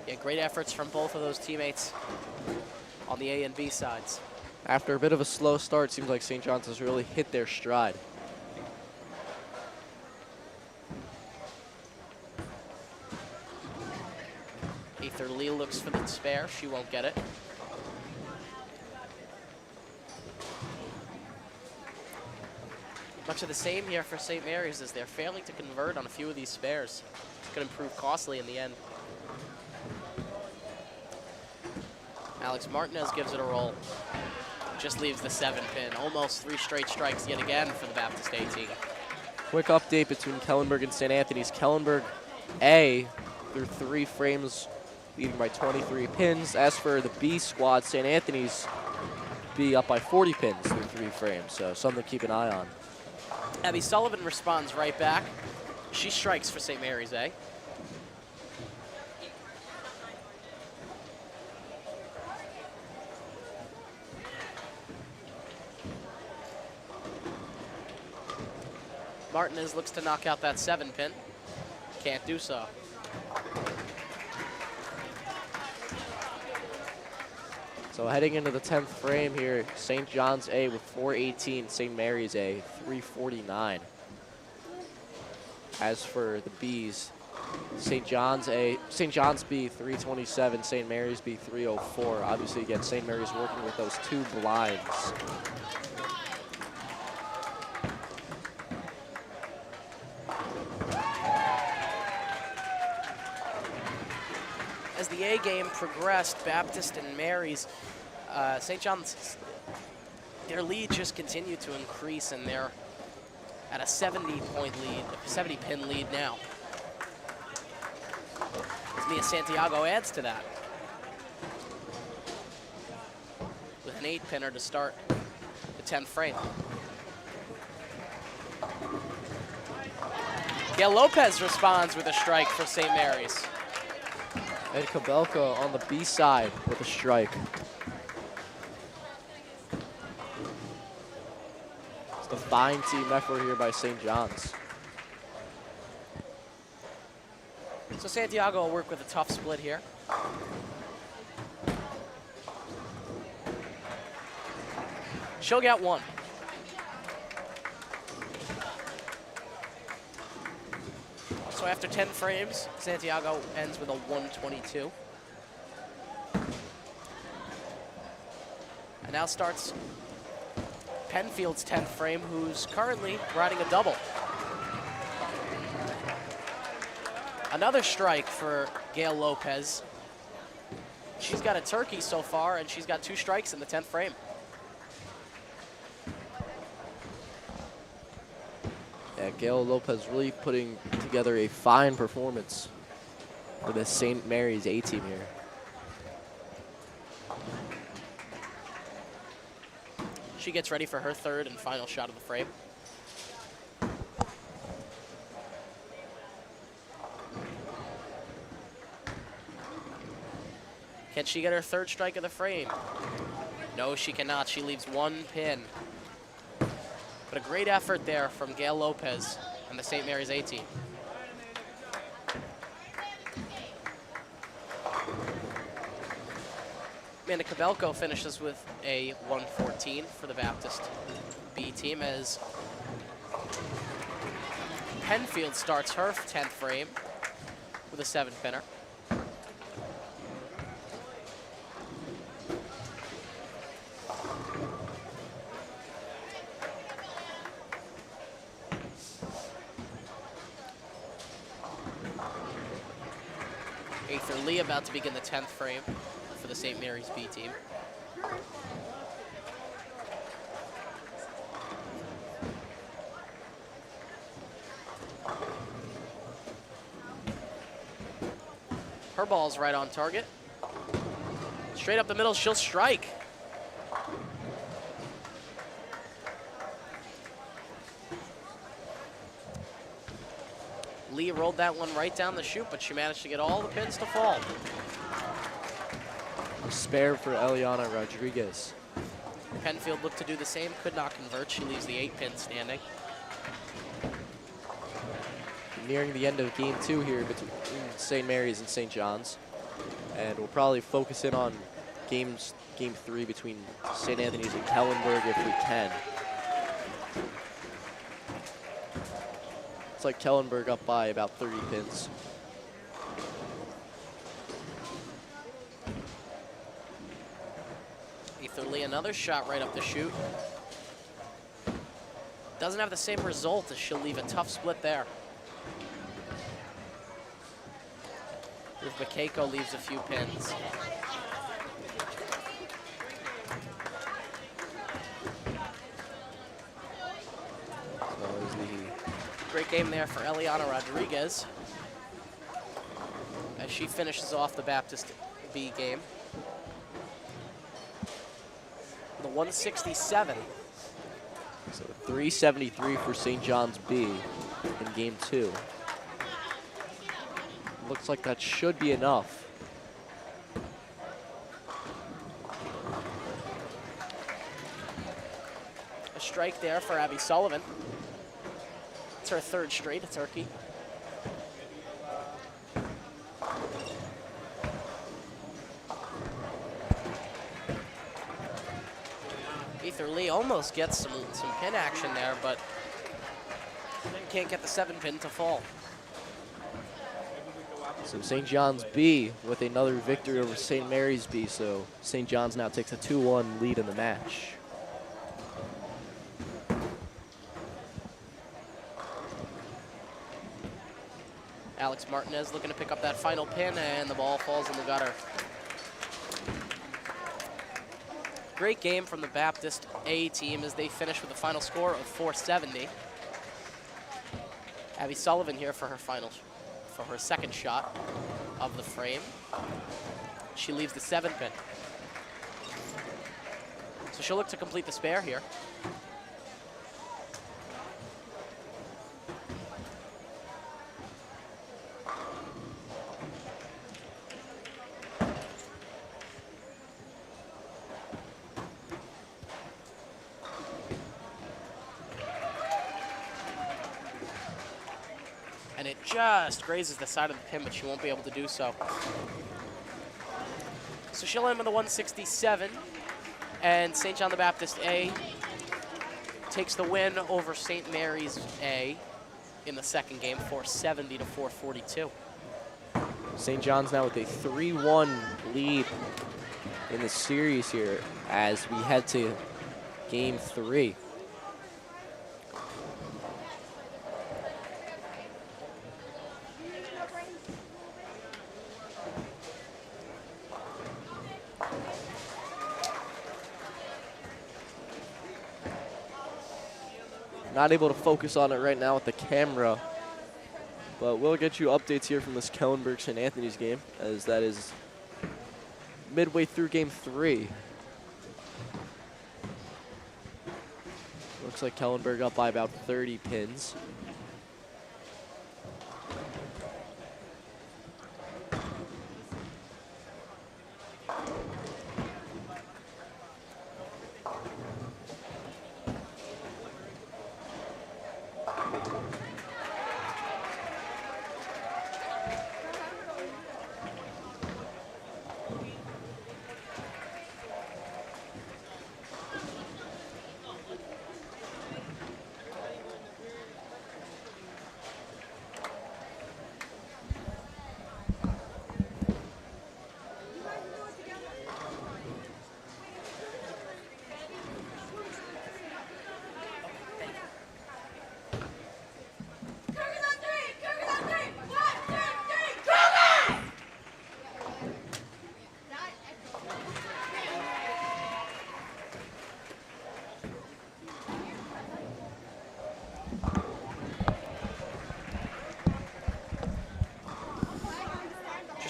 S1: Yeah, great efforts from both of those teammates on the A and B sides.
S2: After a bit of a slow start, seems like St. John's has really hit their stride.
S1: Aether Lee looks for the spare. She won't get it. Much of the same here for St. Mary's as they're failing to convert on a few of these spares. It's going to prove costly in the end. Alex Martinez gives it a roll. Just leaves the 7-pin. Almost 3 straight strikes yet again for the Baptist A team.
S2: Quick update between Kellenberg and St. Anthony's. Kellenberg A through 3 frames, leading by 23 pins. As for the B squad, St. Anthony's B up by 40 pins through 3 frames, so something to keep an eye on.
S1: Abby Sullivan responds right back. She strikes for St. Mary's A. Martinez looks to knock out that 7-pin. Can't do so.
S2: So heading into the 10th frame here, St. John's A with 418, St. Mary's A 349. As for the B's, St. John's B 327, St. Mary's B 304. Obviously, again, St. Mary's working with those 2 blinds.
S1: As the A game progressed, Baptist and Mary's, St. John's, their lead just continued to increase, and they're at a 70-point lead, 70-pin lead now. As Mia Santiago adds to that with an 8-pinner to start the 10th frame. Gail Lopez responds with a strike for St. Mary's.
S2: And Kabelka on the B side with a strike. It's a fine team effort here by St. John's.
S1: So Santiago will work with a tough split here. She'll get 1. So after 10 frames, Santiago ends with a 122. And now starts Penfield's 10th frame, who's currently riding a double. Another strike for Gail Lopez. She's got a turkey so far, and she's got 2 strikes in the 10th frame.
S2: Yeah, Gail Lopez really putting together a fine performance for the St. Mary's A team here.
S1: She gets ready for her 3rd and final shot of the frame. Can she get her 3rd strike of the frame? No, she cannot. She leaves 1 pin. But a great effort there from Gail Lopez and the St. Mary's A team. Amanda Cabelco finishes with a 114 for the Baptist B team as Penfield starts her 10th frame with a 7-pinner. Aether Lee about to begin the 10th frame for the St. Mary's B team. Her ball's right on target. Straight up the middle, she'll strike. Lee rolled that one right down the chute, but she managed to get all the pins to fall.
S2: A spare for Eliana Rodriguez.
S1: Penfield looked to do the same, could not convert. She leaves the 8-pin standing.
S2: Nearing the end of game 2 here between St. Mary's and St. John's. And we'll probably focus in on game 3 between St. Anthony's and Kellenberg if we can. It's like Kellenberg up by about 30 pins.
S1: Ether Lee, another shot right up the chute. Doesn't have the same result as she'll leave a tough split there. Ruth Makeko leaves a few pins. Great game there for Eliana Rodriguez as she finishes off the Baptist B game. The 167.
S2: So 373 for St. John's B in game 2. Looks like that should be enough.
S1: A strike there for Abby Sullivan. It's her third straight, it's Turkey. Ether Lee almost gets some pin action there, but can't get the 7-pin to fall.
S2: So St. John's B with another victory over St. Mary's B. So St. John's now takes a 2-1 lead in the match.
S1: Alex Martinez looking to pick up that final pin, and the ball falls in the gutter. Great game from the Baptist A team as they finish with a final score of 470. Abby Sullivan here for her second shot of the frame. She leaves the 7-pin. So she'll look to complete the spare here. And it just grazes the side of the pin, but she won't be able to do so. So she'll end with a 167, and St. John the Baptist A takes the win over St. Mary's A in the second game, 470 to 442.
S2: St. John's now with a 3-1 lead in the series here as we head to game 3. Not able to focus on it right now with the camera, but we'll get you updates here from this Kellenberg St. Anthony's game, as that is midway through game 3. Looks like Kellenberg up by about 30 pins.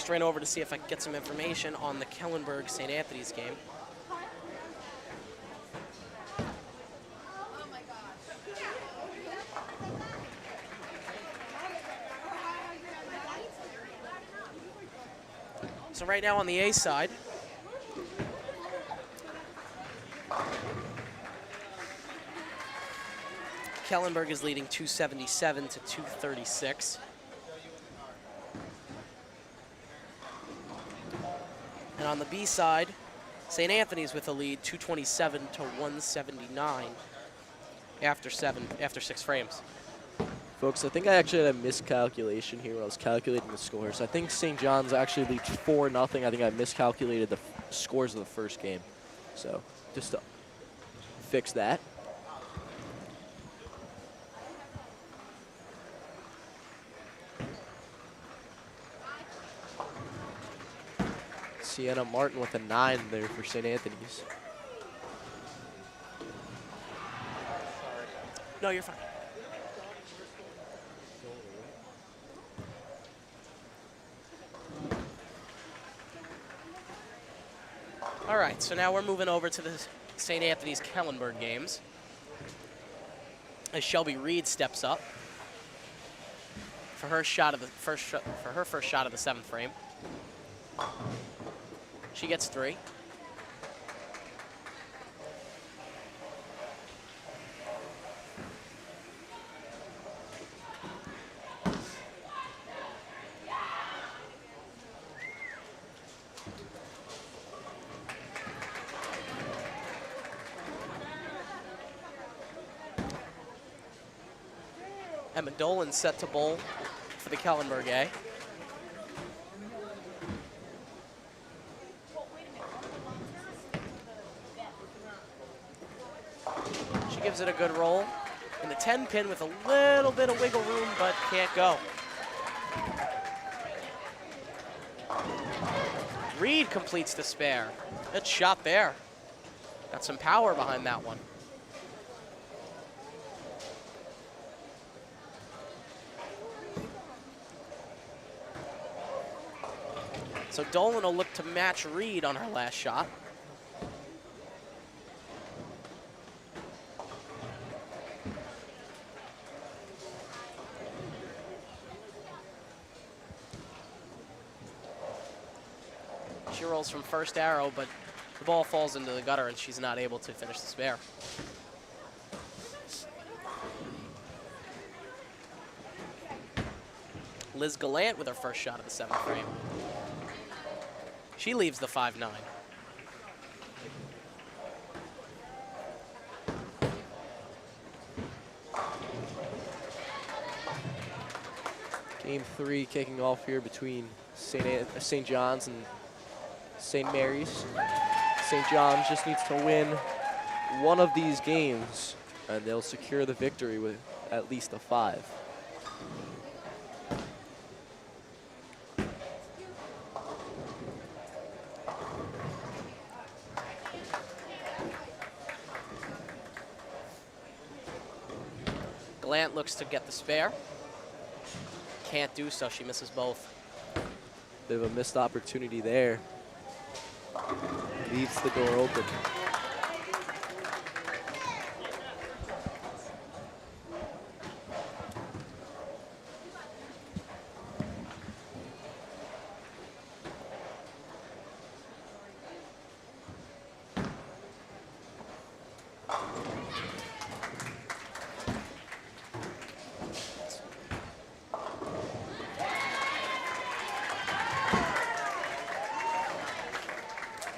S1: Ran over to see if I could get some information on the Kellenberg St. Anthony's game. So right now on the A side, Kellenberg is leading 277 to 236. And on the B side, St. Anthony's with a lead, 227 to 179 after 6 frames.
S2: Folks, I think I actually had a miscalculation here when I was calculating the scores. I think St. John's actually leads 4-0. I think I miscalculated the scores of the first game. So just to fix that. Sienna Martin with a 9 there for St. Anthony's.
S1: No, you're fine. All right, so now we're moving over to the St. Anthony's Kellenberg games. As Shelby Reed steps up for her shot of the first shot of the 7th frame. She gets 3. Emma Dolan set to bowl for the Kellenberg A. She gives it a good roll in the 10 pin with a little bit of wiggle room, but can't go. Reed completes the spare. Good shot there. Got some power behind that one. So Dolan will look to match Reed on her last shot. She rolls from first arrow, but the ball falls into the gutter and she's not able to finish the spare. Liz Gallant with her first shot of the 7th frame. She leaves the 5-9.
S2: Game 3 kicking off here between St. John's and St. Mary's. St. John's just needs to win one of these games, and they'll secure the victory with at least a 5.
S1: Gallant looks to get the spare. Can't do so, she misses both.
S2: Bit of a missed opportunity there. Leaves the door open.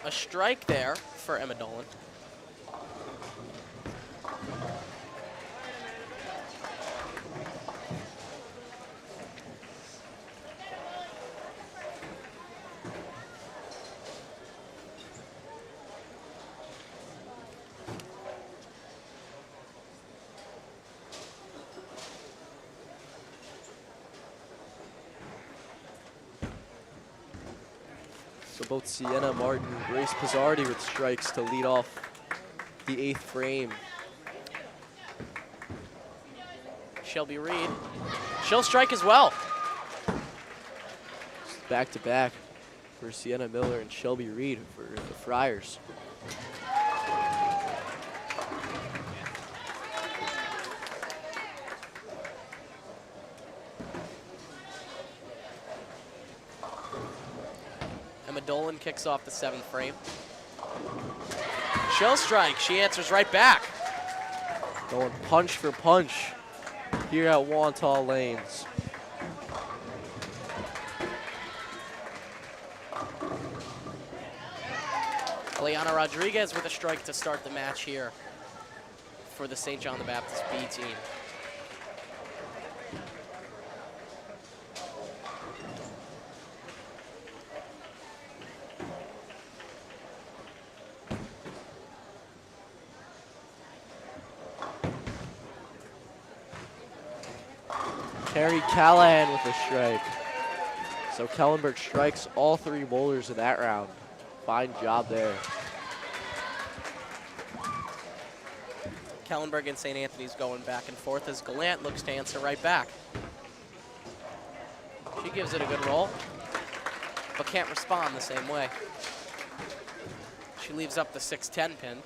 S1: A strike there for Emma Dolan.
S2: So both Sienna Martin, Grace Pizzardi with strikes to lead off the 8th frame.
S1: Shelby Reed. She'll strike as well.
S2: Back to back for Sienna Miller and Shelby Reed for the Friars.
S1: Emma Dolan kicks off the 7th frame. She'll strike. She answers right back.
S2: Going punch for punch here at Wantagh Lanes.
S1: Eliana Rodriguez with a strike to start the match here for the St. John the Baptist B team.
S2: Carrie Callahan with a strike. So Kellenberg strikes all 3 bowlers in that round. Fine job there.
S1: Kellenberg and St. Anthony's going back and forth as Gallant looks to answer right back. She gives it a good roll, but can't respond the same way. She leaves up the 6-10 pin.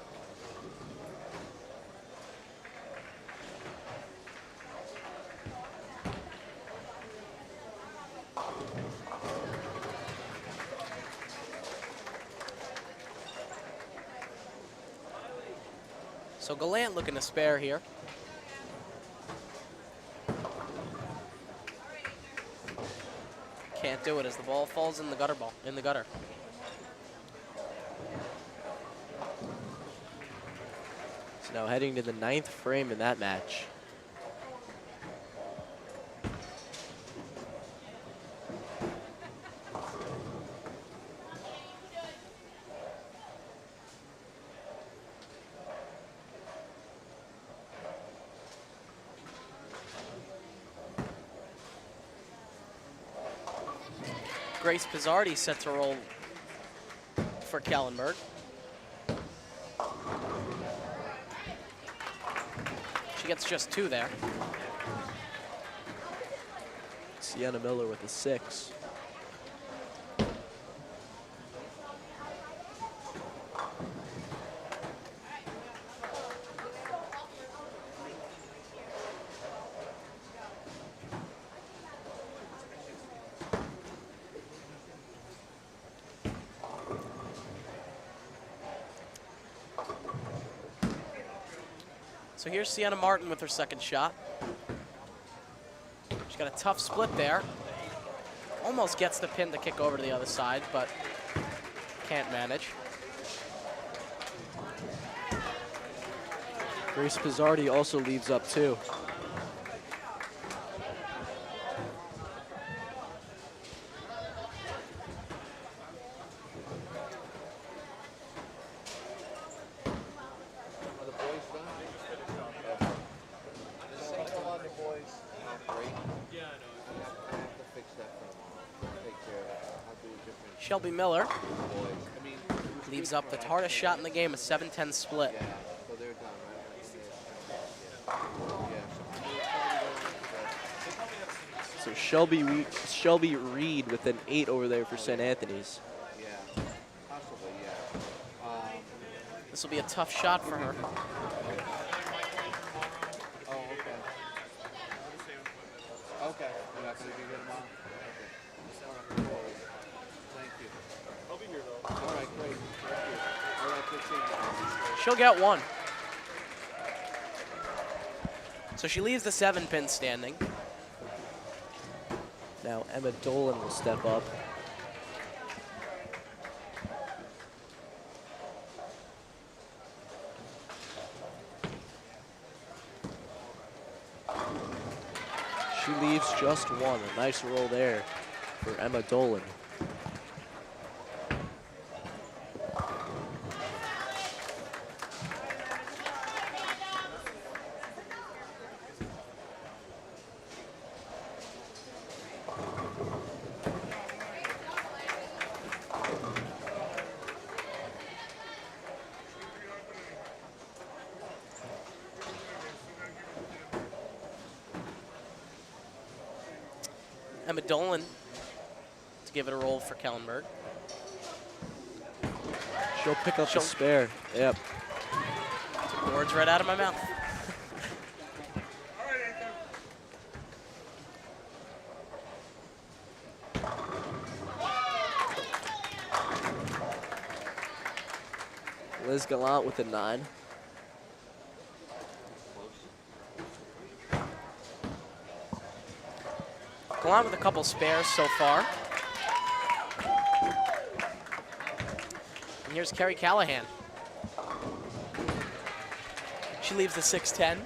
S1: So Gallant looking to spare here. Can't do it as the ball falls in the gutter in the gutter.
S2: So now heading to the 9th frame in that match.
S1: Grace Pizzardi set to roll for Kellenberg. She gets just 2 there.
S2: Sienna Miller with a 6.
S1: So here's Sienna Martin with her second shot. She's got a tough split there. Almost gets the pin to kick over to the other side, but can't manage.
S2: Grace Pizzardi also leaves up 2.
S1: Shelby Miller leaves up the hardest shot in the game, a 7-10 split.
S2: So Shelby Reed with an 8 over there for St. Anthony's.
S1: This will be a tough shot for her.
S3: Okay. You're not going to be here tomorrow? Thank you. I'll be here, though. All right, great. Thank you. All right, good seeing you.
S1: She'll get 1. So she leaves the 7 pin standing.
S2: Now Emma Dolan will step up. She leaves just 1. A nice roll there for Emma Dolan.
S1: Emma Dolan to give it a roll for Kellenberg.
S2: She'll pick up the spare. Yep.
S1: Took the words right out of my mouth.
S2: Liz Gallant with a 9.
S1: Gallant with a couple spares so far. And here's Carrie Callahan. She leaves the 6-10.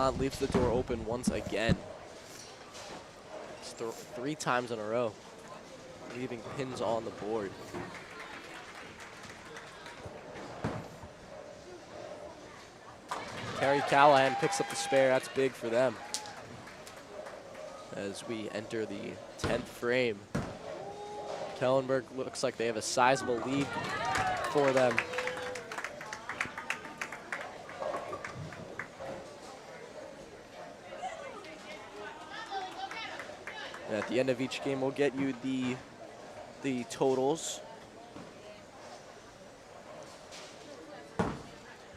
S2: Lamont leaves the door open once again. It's 3 times in a row, leaving pins on the board. Terry Callahan picks up the spare. That's big for them. As we enter the 10th frame. Kellenberg looks like they have a sizable lead for them. And at the end of each game, we'll get you the totals.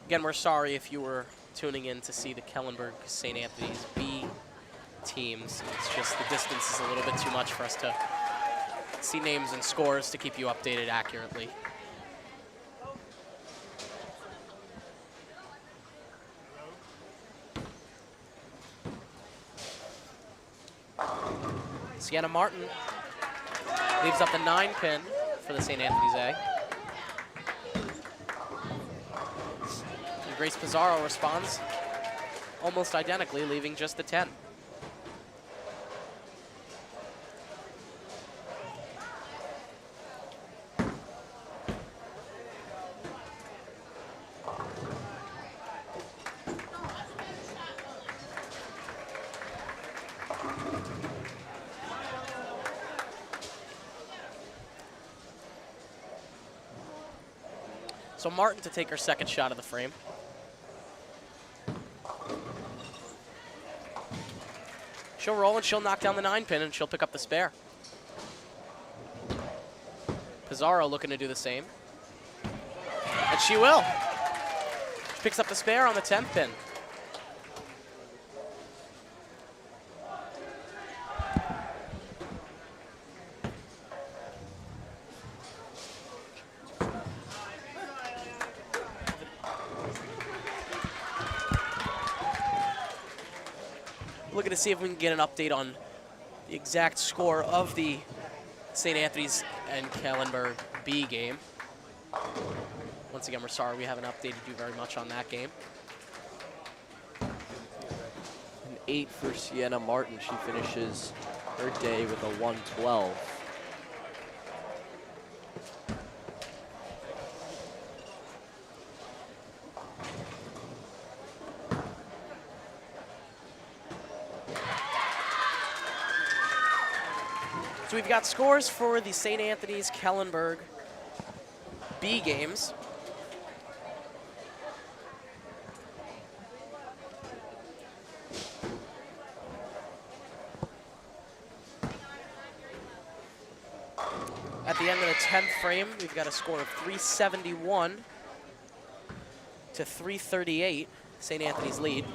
S1: Again, we're sorry if you were tuning in to see the Kellenberg St. Anthony's B teams. It's just the distance is a little bit too much for us to see names and scores to keep you updated accurately. Sienna Martin leaves up the 9-pin for the St. Anthony's A. And Grace Pizarro responds almost identically, leaving just the 10. So Martin to take her second shot of the frame. She'll roll and she'll knock down the 9-pin and she'll pick up the spare. Pizarro looking to do the same. And she will. She picks up the spare on the 10th pin. Looking to see if we can get an update on the exact score of the St. Anthony's and Kellenberg B game. Once again, we're sorry we haven't updated you very much on that game.
S2: An 8 for Sienna Martin. She finishes her day with a 112.
S1: So we've got scores for the St. Anthony's Kellenberg B games. At the end of the 10th frame, we've got a score of 371 to 338, St. Anthony's lead.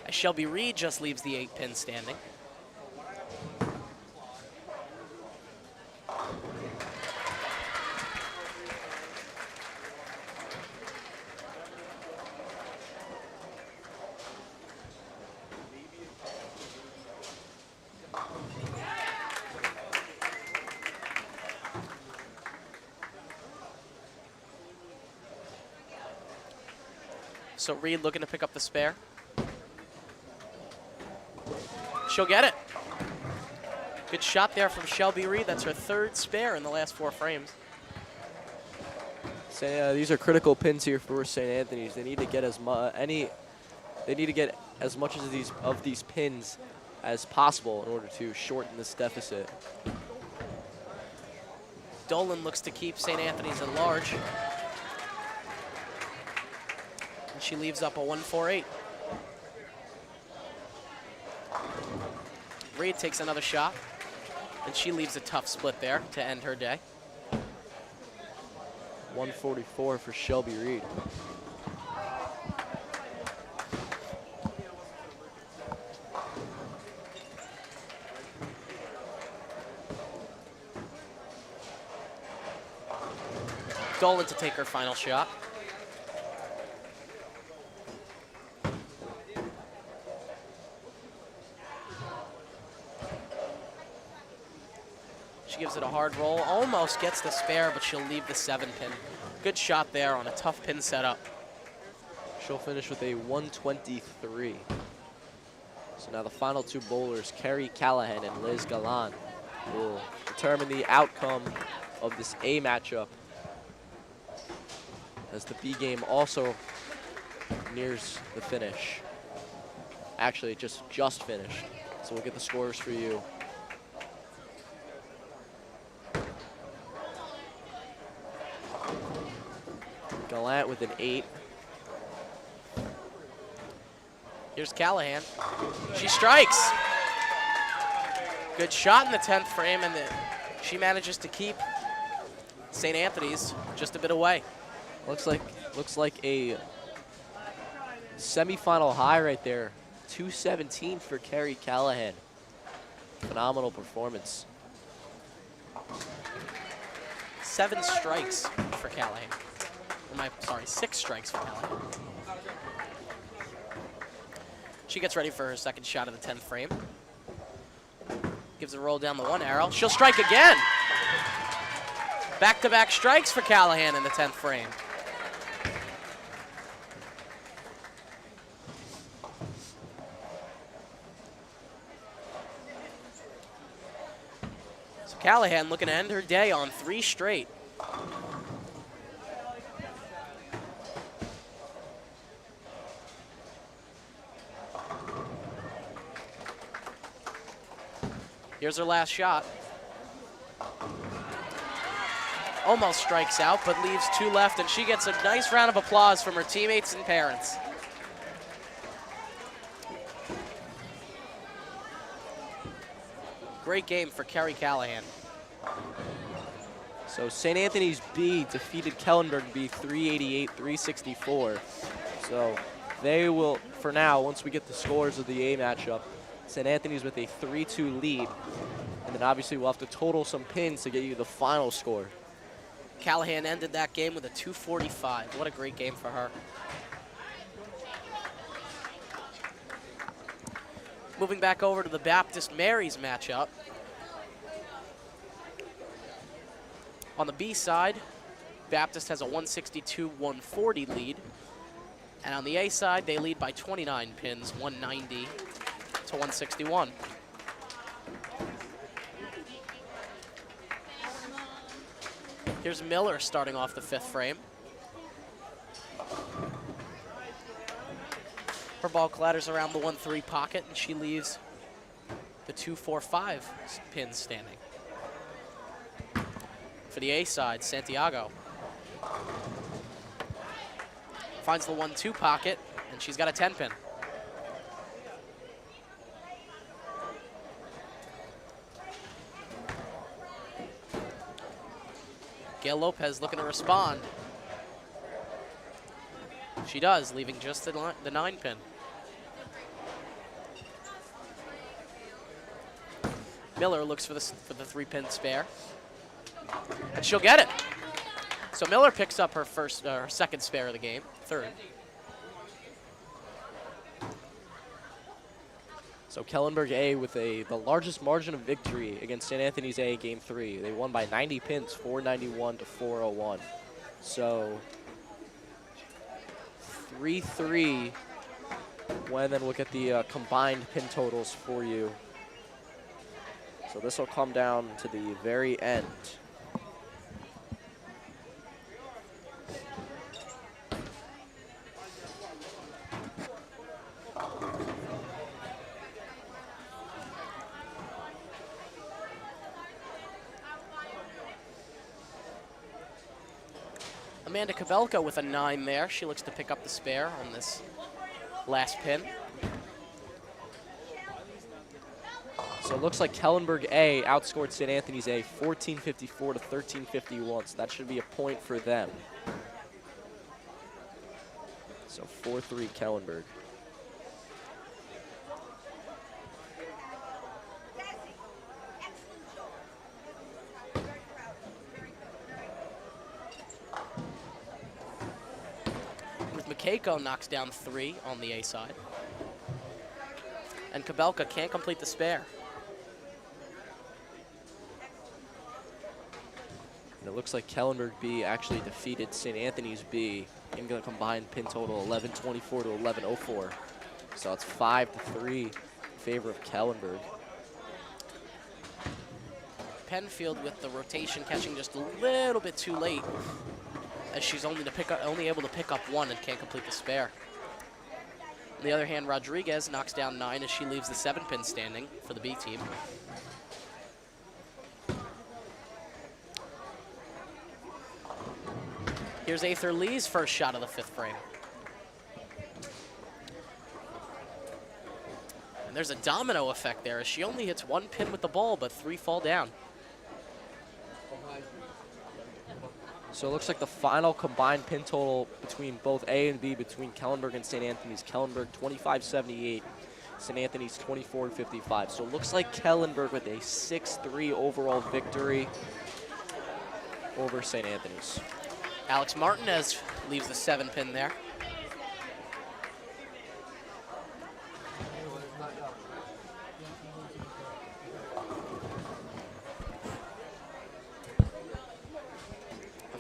S1: As Shelby Reed just leaves the 8-pin standing. So Reed looking to pick up the spare. She'll get it. Good shot there from Shelby Reed. That's her 3rd spare in the last 4 frames.
S2: So, these are critical pins here for St. Anthony's. They need to get as much of these pins as possible in order to shorten this deficit.
S1: Dolan looks to keep St. Anthony's at large. And she leaves up a 148. Reed takes another shot, and she leaves a tough split there to end her day.
S2: 144 for Shelby Reed.
S1: Dolan to take her final shot. She gives it a hard roll, almost gets the spare, but she'll leave the 7-pin. Good shot there on a tough pin setup.
S2: She'll finish with a 123. So now the final two bowlers, Carrie Callahan and Liz Galan, will determine the outcome of this A matchup, as the B game also nears the finish. Actually, it just finished. So we'll get the scores for you. Gallant with an 8.
S1: Here's Callahan. She strikes. Good shot in the 10th frame, and she manages to keep St. Anthony's just a bit away.
S2: Looks like a semifinal high right there. 217 for Carrie Callahan. Phenomenal performance.
S1: 7 strikes for Callahan. Sorry, 6 strikes for Callahan. She gets ready for her second shot of the 10th frame. Gives a roll down the 1 arrow. She'll strike again. Back-to-back strikes for Callahan in the 10th frame. So Callahan looking to end her day on 3 straight. Here's her last shot. Almost strikes out, but leaves 2 left, and she gets a nice round of applause from her teammates and parents. Great game for Carrie Callahan.
S2: So St. Anthony's B defeated Kellenberg B 388-364. So they will, for now, once we get the scores of the A matchup, St. Anthony's with a 3-2 lead. And then obviously we'll have to total some pins to get you the final score.
S1: Callahan ended that game with a 245. What a great game for her. Moving back over to the Baptist Mary's matchup. On the B side, Baptist has a 162-140 lead. And on the A side, they lead by 29 pins, 190 to 161. Here's Miller starting off the 5th frame. Her ball clatters around the 1-3 pocket, and she leaves the 2-4-5 pins standing. For the A side, Santiago finds the 1-2 pocket, and she's got a 10 pin. Gail Lopez looking to respond. She does, leaving just the 9 pin. Miller looks for the 3-pin spare, and she'll get it. So Miller picks up her second spare of the game, 3rd.
S2: So Kellenberg A with the largest margin of victory against St. Anthony's A game 3. They won by 90 pins, 491 to 401. So 3-3. When then look at the combined pin totals for you. So this will come down to the very end.
S1: Amanda Kabelka with a 9 there. She looks to pick up the spare on this last pin.
S2: So it looks like Kellenberg A outscored St. Anthony's A 1454 to 1351. So that should be a point for them. So 4-3 Kellenberg.
S1: Keiko knocks down 3 on the A side. And Kabelka can't complete the spare.
S2: And it looks like Kellenberg B actually defeated St. Anthony's B in the combined pin total, 11-24 to 11-04. So it's 5-3 in favor of Kellenberg.
S1: Penfield with the rotation catching just a little bit too late, as she's only able to pick up one and can't complete the spare. On the other hand, Rodriguez knocks down 9 as she leaves the 7-pin standing for the B team. Here's Aether Lee's first shot of the 5th frame. And there's a domino effect there as she only hits 1 pin with the ball, but 3 fall down.
S2: So it looks like the final combined pin total between both A and B, between Kellenberg and St. Anthony's. Kellenberg 25-78, St. Anthony's 24-55. So it looks like Kellenberg with a 6-3 overall victory over St. Anthony's.
S1: Alex Martinez leaves the 7-pin there.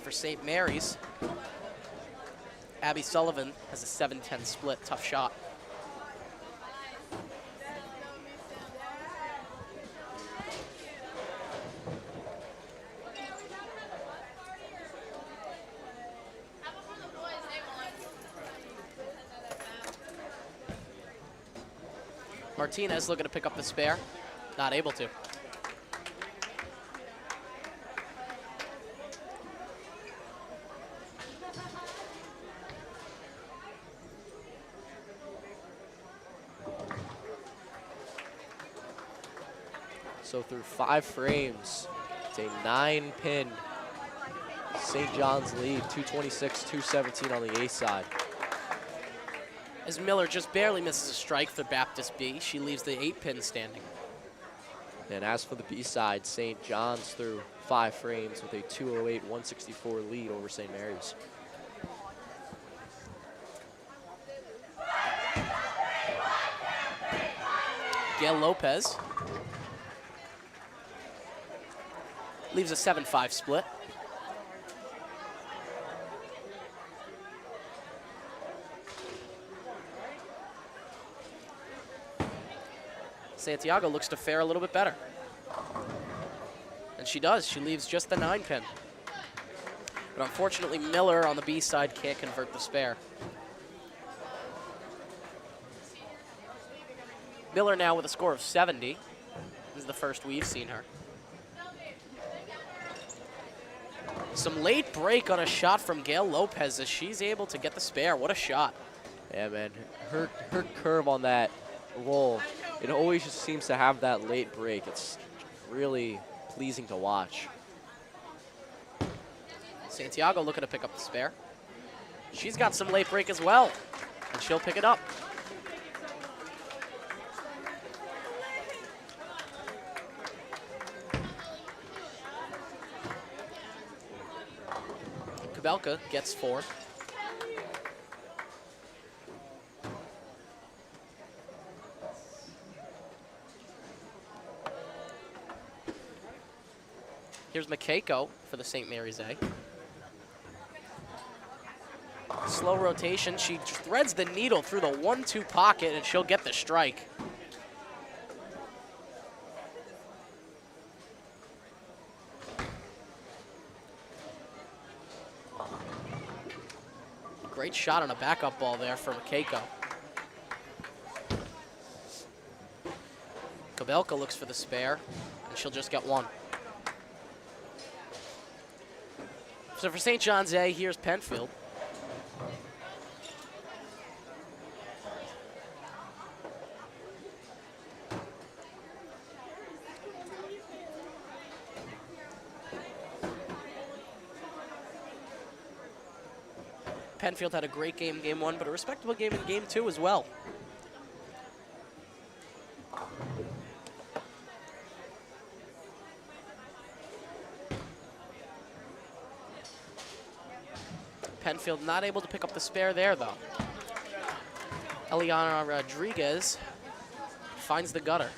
S1: For St. Mary's, Abby Sullivan has a 7-10 split. Tough shot. Martinez looking to pick up the spare. Not able to.
S2: So through 5 frames, it's a 9-pin St. John's lead, 226-217 on the A side.
S1: As Miller just barely misses a strike for Baptist B, she leaves the 8-pin standing.
S2: And as for the B side, St. John's through 5 frames with a 208-164 lead over St. Mary's.
S1: Gail Lopez leaves a 7-5 split. Santiago looks to fare a little bit better. And she does. She leaves just the 9-pin. But unfortunately, Miller on the B side can't convert the spare. Miller now with a score of 70. This is the first we've seen her. Some late break on a shot from Gail Lopez as she's able to get the spare. What a shot.
S2: Yeah, man. Her curve on that roll, it always just seems to have that late break. It's really pleasing to watch.
S1: Santiago looking to pick up the spare. She's got some late break as well, and she'll pick it up. Kabelka gets 4. Here's Makeko for the St. Mary's A. Slow rotation. She threads the needle through the 1-2 pocket, and she'll get the strike. Great shot on a backup ball there for Makeko. Kabelka looks for the spare, and she'll just get 1. So for St. John's A, here's Penfield. Penfield had a great game in Game 1, but a respectable game in Game 2 as well. Penfield not able to pick up the spare there, though. Eliana Rodriguez finds the gutter.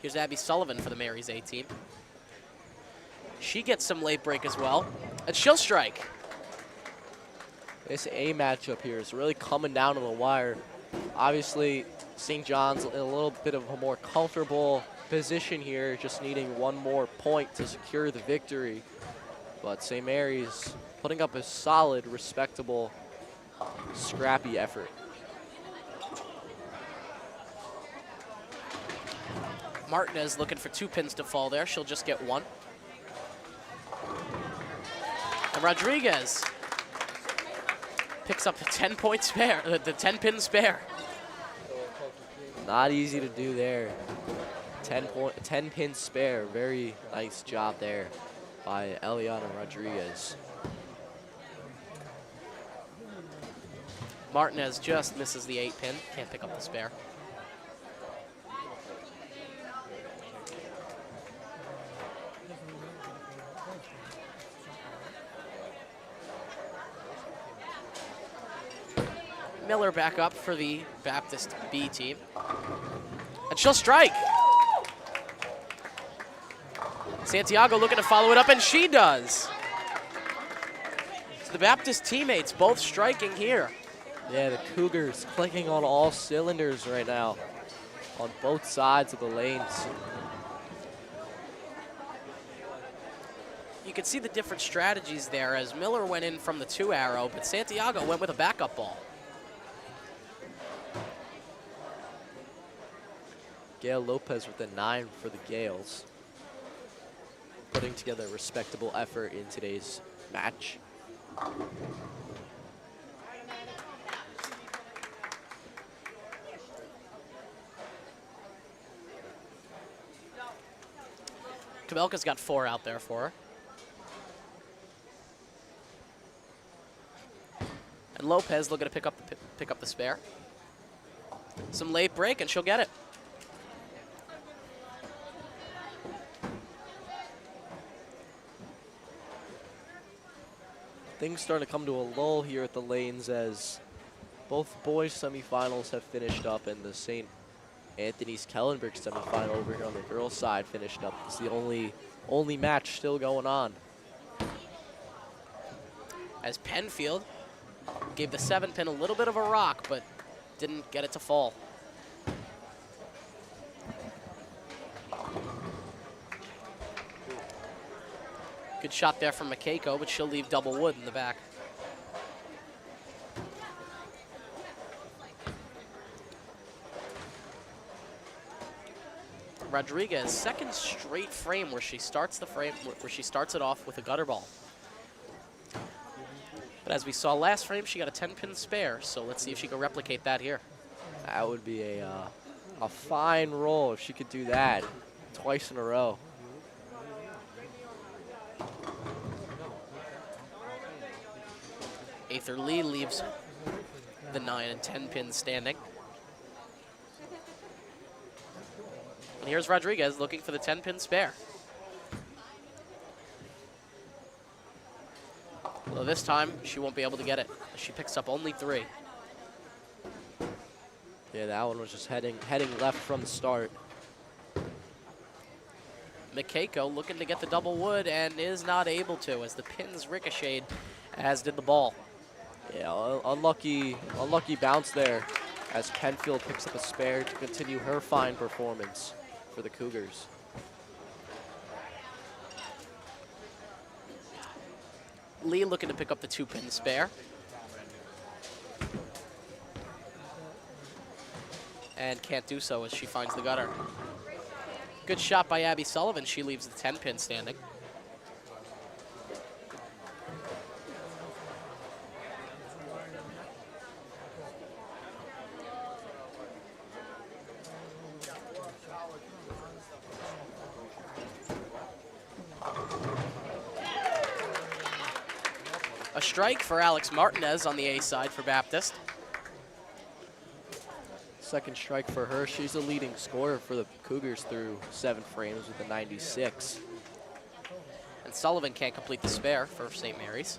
S1: Here's Abby Sullivan for the Mary's A team. She gets some late break as well, and she'll strike.
S2: This A matchup here is really coming down to the wire. Obviously, St. John's in a little bit of a more comfortable position here, just needing one more point to secure the victory. But St. Mary's putting up a solid, respectable, scrappy effort.
S1: Martinez looking for 2 pins to fall there. She'll just get 1. And Rodriguez picks up the 10-point spare, the 10-pin spare.
S2: Not easy to do there. 10-pin spare. Very nice job there by Eliana Rodriguez.
S1: Martinez just misses the 8-pin. Can't pick up the spare. Miller back up for the Baptist B team. And she'll strike. Santiago looking to follow it up, and she does. So the Baptist teammates both striking here.
S2: Yeah, the Cougars clicking on all cylinders right now on both sides of the lanes.
S1: You can see the different strategies there as Miller went in from the 2-arrow, but Santiago went with a backup ball.
S2: Gail Lopez with a 9 for the Gales. Putting together a respectable effort in today's match.
S1: Kabelka's got 4 out there for her. And Lopez looking to pick up the spare. Some late break, and she'll get it.
S2: Things starting to come to a lull here at the lanes as both boys semifinals have finished up and the St. Anthony's Kellenberg semifinal over here on the girls' side finished up. It's the only match still going on.
S1: As Penfield gave the 7-pin a little bit of a rock, but didn't get it to fall. Good shot there from Makeko, but she'll leave double wood in the back. Rodriguez, second straight frame where she starts it off with a gutter ball. But as we saw last frame, she got a 10-pin spare, so let's see if she can replicate that here.
S2: That would be a fine roll if she could do that twice in a row.
S1: Aether Lee leaves the 9 and 10 pins standing. And here's Rodriguez looking for the 10-pin spare. Well, this time she won't be able to get it. She picks up only 3.
S2: Yeah, that one was just heading left from the start.
S1: Makeko looking to get the double wood and is not able to as the pins ricocheted, as did the ball.
S2: Yeah, unlucky bounce there as Penfield picks up a spare to continue her fine performance for the Cougars.
S1: Lee looking to pick up the 2-pin spare. And can't do so as she finds the gutter. Good shot by Abby Sullivan. She leaves the 10-pin standing. A strike for Alex Martinez on the A side for Baptist.
S2: Second strike for her. She's the leading scorer for the Cougars through 7 frames with a 96.
S1: And Sullivan can't complete the spare for St. Mary's.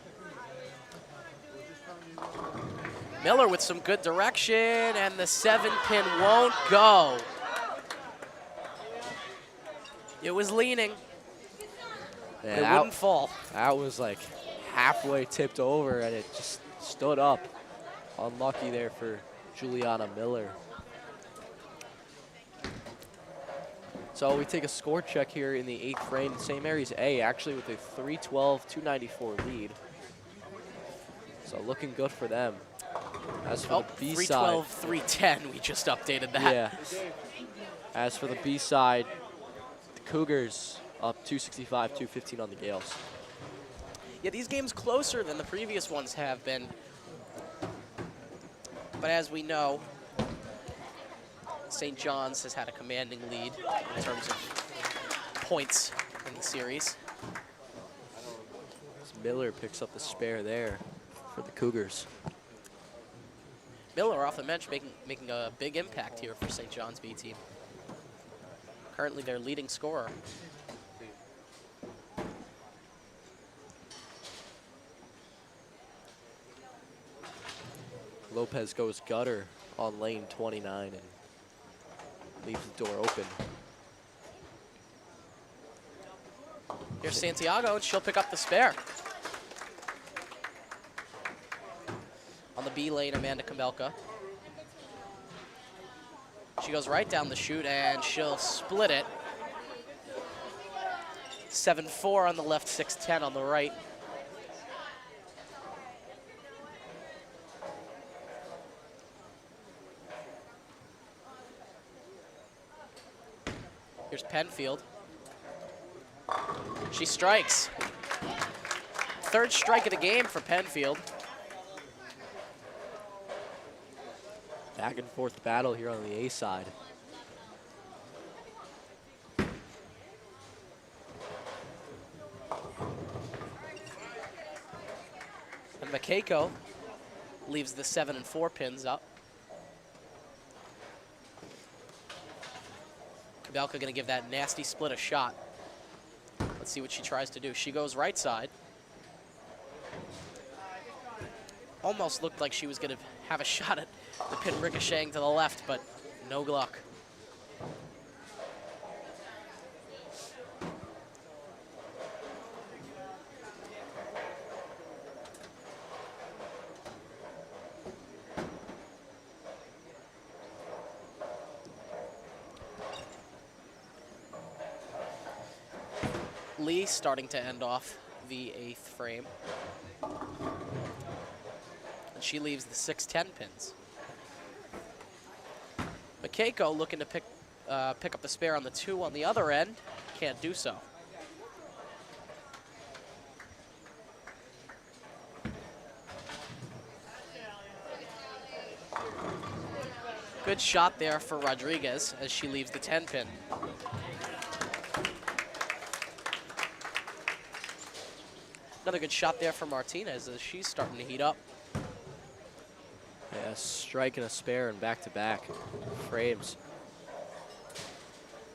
S1: Miller with some good direction, and the 7-pin won't go. It was leaning.
S2: And
S1: It wouldn't fall.
S2: that was like halfway tipped over, and it just stood up. Unlucky there for Juliana Miller. So we take a score check here in the 8th frame. St. Mary's A actually with a 312-294 lead. So looking good for them. As for the B side,
S1: 312-310. We just updated that.
S2: yeah. As for the B side, the Cougars up 265-215 on the Gales.
S1: Yeah, these games closer than the previous ones have been. But as we know, St. John's has had a commanding lead in terms of points in the series.
S2: Miller picks up the spare there for the Cougars.
S1: Miller off the bench making a big impact here for St. John's B team. Currently their leading scorer.
S2: Lopez goes gutter on lane 29 and leaves the door open.
S1: Here's Santiago, and she'll pick up the spare. On the B lane, Amanda Kambelka. She goes right down the chute, and she'll split it. 7-4 on the left, 6-10 on the right. Here's Penfield. She strikes. 3rd strike of the game for Penfield.
S2: Back and forth battle here on the A side.
S1: And Makeko leaves the 7 and 4 pins up. Kabelka gonna give that nasty split a shot. Let's see what she tries to do. She goes right side. Almost looked like she was gonna have a shot at the pin ricocheting to the left, but no luck. Lee starting to end off the 8th frame. And she leaves the 6-10 pins. Makeko looking to pick up the spare on the 2 on the other end. Can't do so. Good shot there for Rodriguez as she leaves the 10 pin. Another good shot there for Martinez as she's starting to heat up.
S2: Yeah, strike and a spare and back-to-back frames.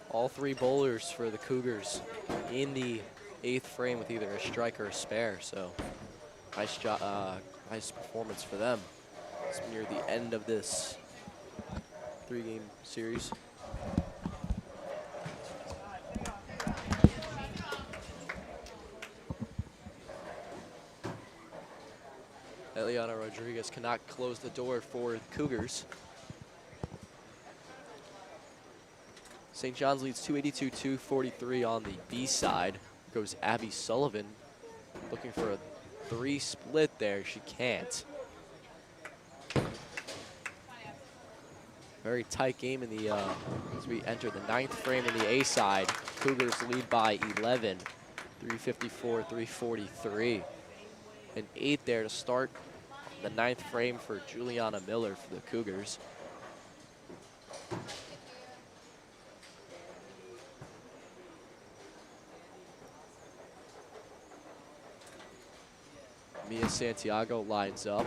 S2: All 3 bowlers for the Cougars in the 8th frame with either a strike or a spare, so nice job, nice performance for them. It's near the end of this 3-game series. Eliana Rodriguez cannot close the door for the Cougars. St. John's leads 282-243 on the B side. Goes Abby Sullivan, looking for a 3 split there. She can't. Very tight game in the as we enter the 9th frame in the A side. Cougars lead by 11, 354-343. An 8 there to start the 9th frame for Juliana Miller for the Cougars. Mia Santiago lines up.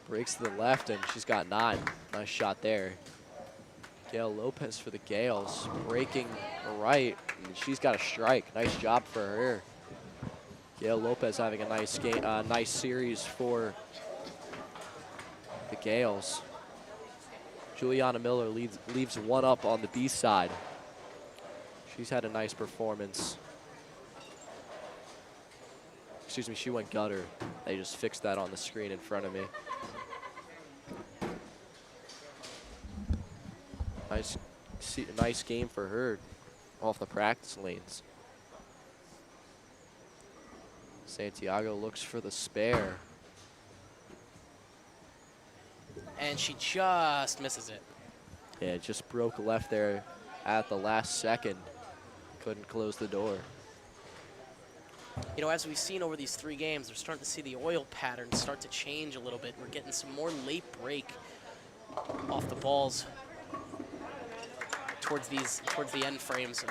S2: Breaks to the left, and she's got 9. Nice shot there. Gail Lopez for the Gales, breaking right, and she's got a strike. Nice job for her. Gail Lopez having a nice game, nice series for the Gales. Juliana Miller leaves one up on the B side. She's had a nice performance. Excuse me, she went gutter. They just fixed that on the screen in front of me. Nice game for her off the practice lanes. Santiago looks for the spare.
S1: And she just misses it.
S2: Yeah, it just broke left there at the last second. Couldn't close the door.
S1: You know, as we've seen over these 3 games, we're starting to see the oil pattern start to change a little bit. We're getting some more late break off the balls towards the end frames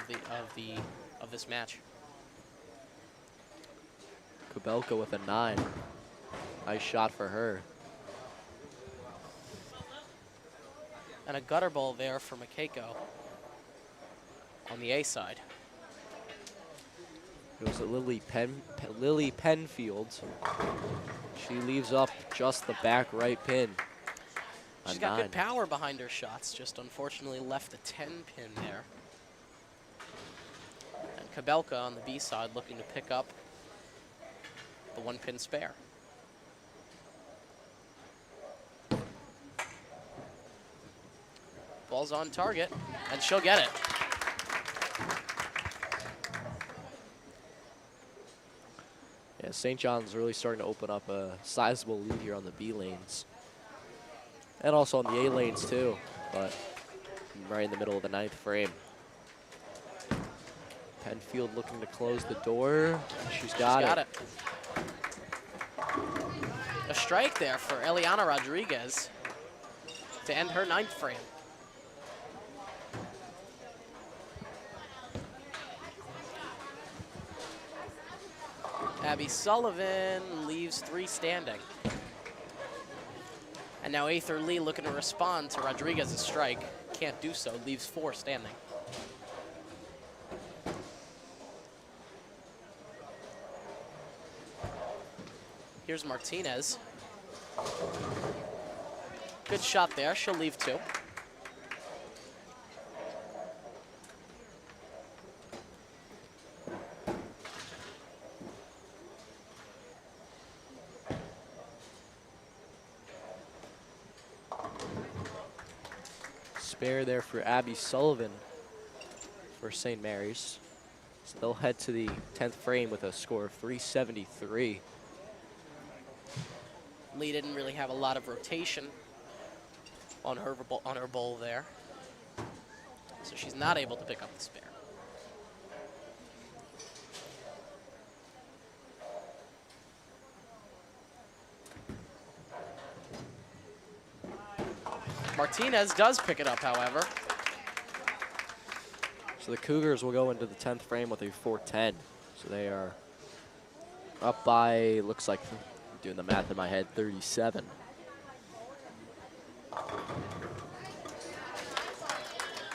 S1: of this match.
S2: Kubelka with a 9. Nice shot for her.
S1: And a gutter ball there for Makeko on the A side.
S2: It was at Lily Penfield. She leaves up just the back right pin.
S1: She's got good power behind her shots, just unfortunately left a 10 pin there. And Kabelka on the B side looking to pick up the 1 pin spare. Ball's on target, and she'll get it.
S2: Yeah, St. John's really starting to open up a sizable lead here on the B lanes. And also on the A lanes too, but right in the middle of the 9th frame. Penfield looking to close the door. She's got it.
S1: A strike there for Eliana Rodriguez to end her 9th frame. Abby Sullivan leaves 3 standing. And now Aether Lee looking to respond to Rodriguez's strike. Can't do so, leaves 4 standing. Here's Martinez. Good shot there, she'll leave 2.
S2: Spare there for Abby Sullivan for St. Mary's. So they'll head to the 10th frame with a score of 373.
S1: Lee didn't really have a lot of rotation on her bowl there, so she's not able to pick up the spare. Martinez does pick it up, however.
S2: So the Cougars will go into the 10th frame with a 4-10. So they are up by, looks like, doing the math in my head, 37.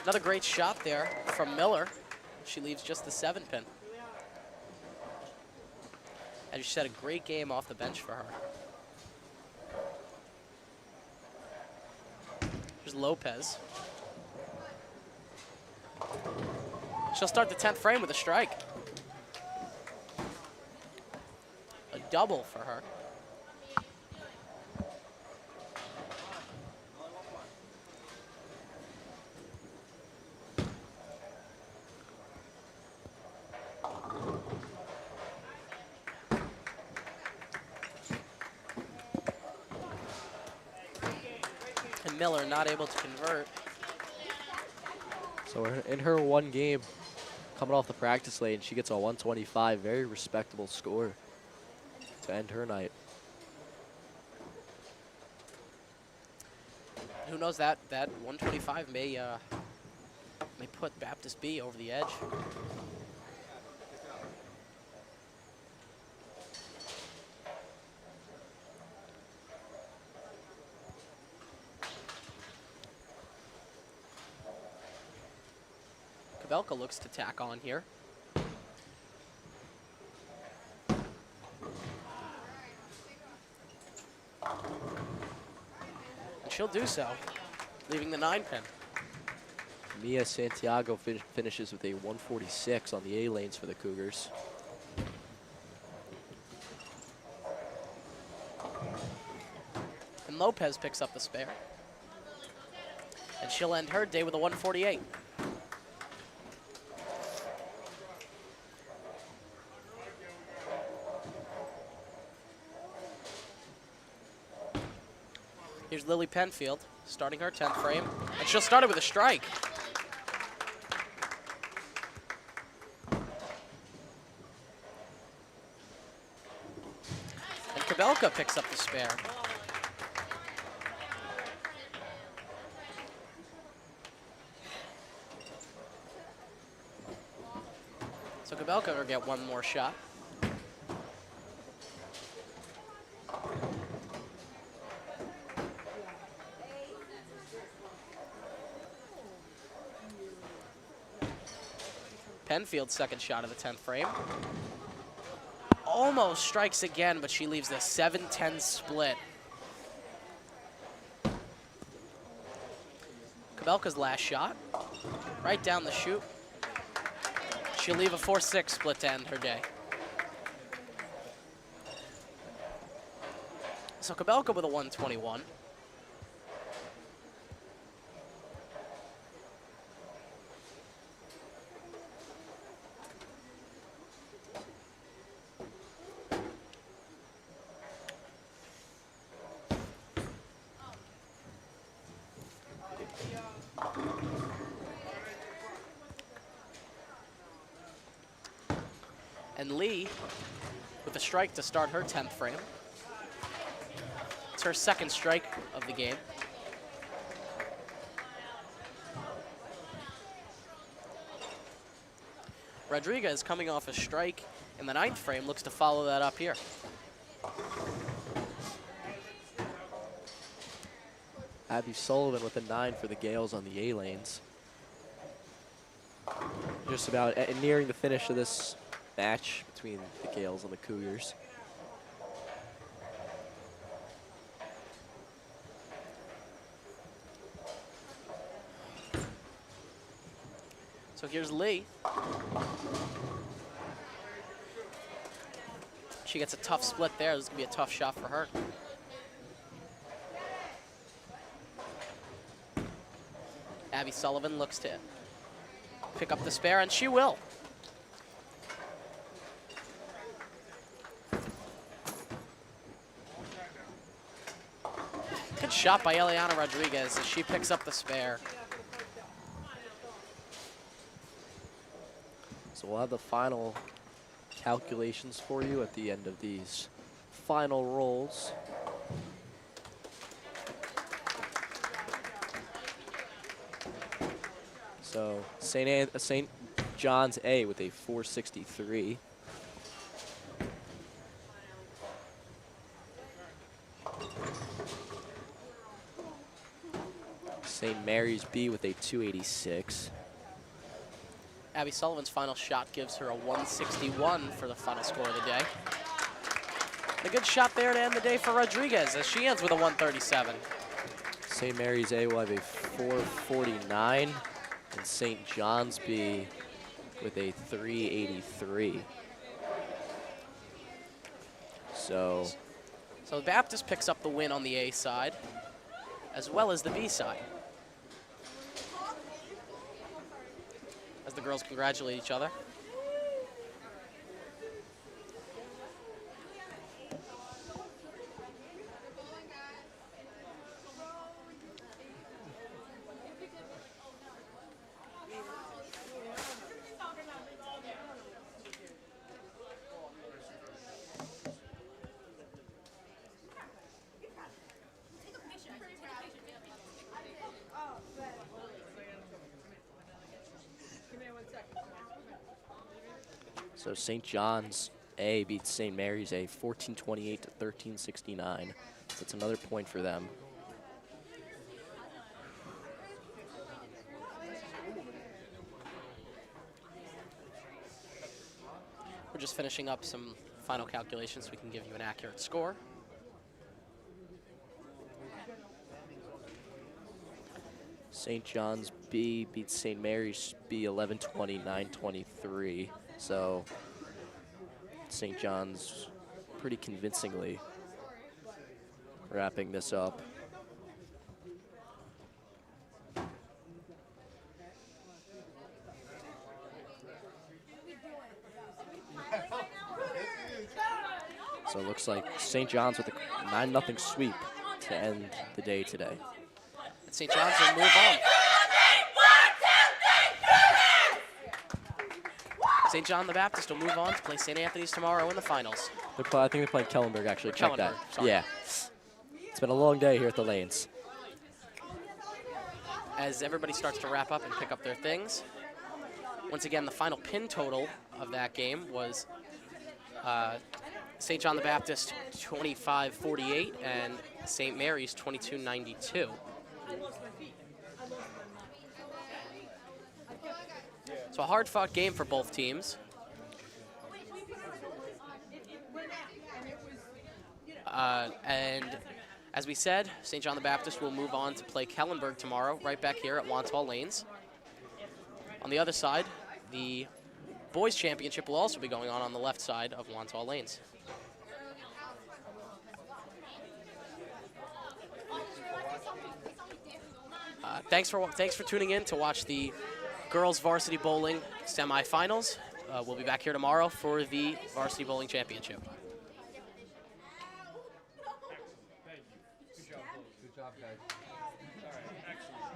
S1: Another great shot there from Miller. She leaves just the 7 pin. And she had a great game off the bench for her. Here's Lopez. She'll start the 10th frame with a strike. A double for her. And Miller not able to convert.
S2: So in her 1 game, coming off the practice lane, she gets a 125, very respectable score to end her night.
S1: Who knows, that 125 may put Baptist B over the edge. Kabelka looks to tack on here. And she'll do so. leaving the 9 pin.
S2: Mia Santiago finishes with a 146 on the A lanes for the Cougars.
S1: And Lopez picks up the spare. And she'll end her day with a 148. Here's Lily Penfield starting her 10th frame, and she'll start it with a strike. And Kabelka picks up the spare. So Kabelka will get one more shot. Penfield's second shot of the 10th frame. Almost strikes again, but she leaves the 7-10 split. Kabelka's last shot, right down the chute. She'll leave a 4-6 split to end her day. So Kabelka with a 121. And Lee with a strike to start her 10th frame. It's her second strike of the game. Rodriguez, coming off a strike in the 9th frame, looks to follow that up here.
S2: Abby Sullivan with a 9 for the Gales on the A lanes. Just about nearing the finish of this match between the Gales and the Cougars.
S1: So here's Lee. She gets a tough split there. This is going to be a tough shot for her. Abby Sullivan looks to pick up the spare, and she will. Good shot by Eliana Rodriguez as she picks up the spare.
S2: So we'll have the final calculations for you at the end of these final rolls. So St. John's A with a 463. St. Mary's B with a 286.
S1: Abby Sullivan's final shot gives her a 161 for the final score of the day. A good shot there to end the day for Rodriguez as she ends with a 137.
S2: St. Mary's A will have a 449, and St. John's B with a 383. So
S1: the Baptist picks up the win on the A side, as well as the B side. As the girls congratulate each other.
S2: So St. John's A beats St. Mary's A 1428 to 1369. So that's another point for them.
S1: We're just finishing up some final calculations so we can give you an accurate score.
S2: St. John's B beats St. Mary's B 11-20, 9-23. So St. John's pretty convincingly wrapping this up. So it looks like St. John's with a 9-0 sweep to end the day today.
S1: And St. John's will move on. St. John the Baptist will move on to play St. Anthony's tomorrow in the finals.
S2: I think they're playing Kellenberg, actually. Check that.
S1: Kellenberg, sorry.
S2: Yeah. It's been a long day here at the lanes.
S1: As everybody starts to wrap up and pick up their things. Once again, the final pin total of that game was St. John the Baptist 25-48 and St. Mary's 22-92. So a hard-fought game for both teams. And as we said, St. John the Baptist will move on to play Kellenberg tomorrow, right back here at Wantagh Lanes. On the other side, the boys' championship will also be going on the left side of Wantagh Lanes. Thanks for tuning in to watch the girls varsity bowling semifinals. We'll be back here tomorrow for the varsity bowling championship.
S3: Good job, guys. All right, excellent.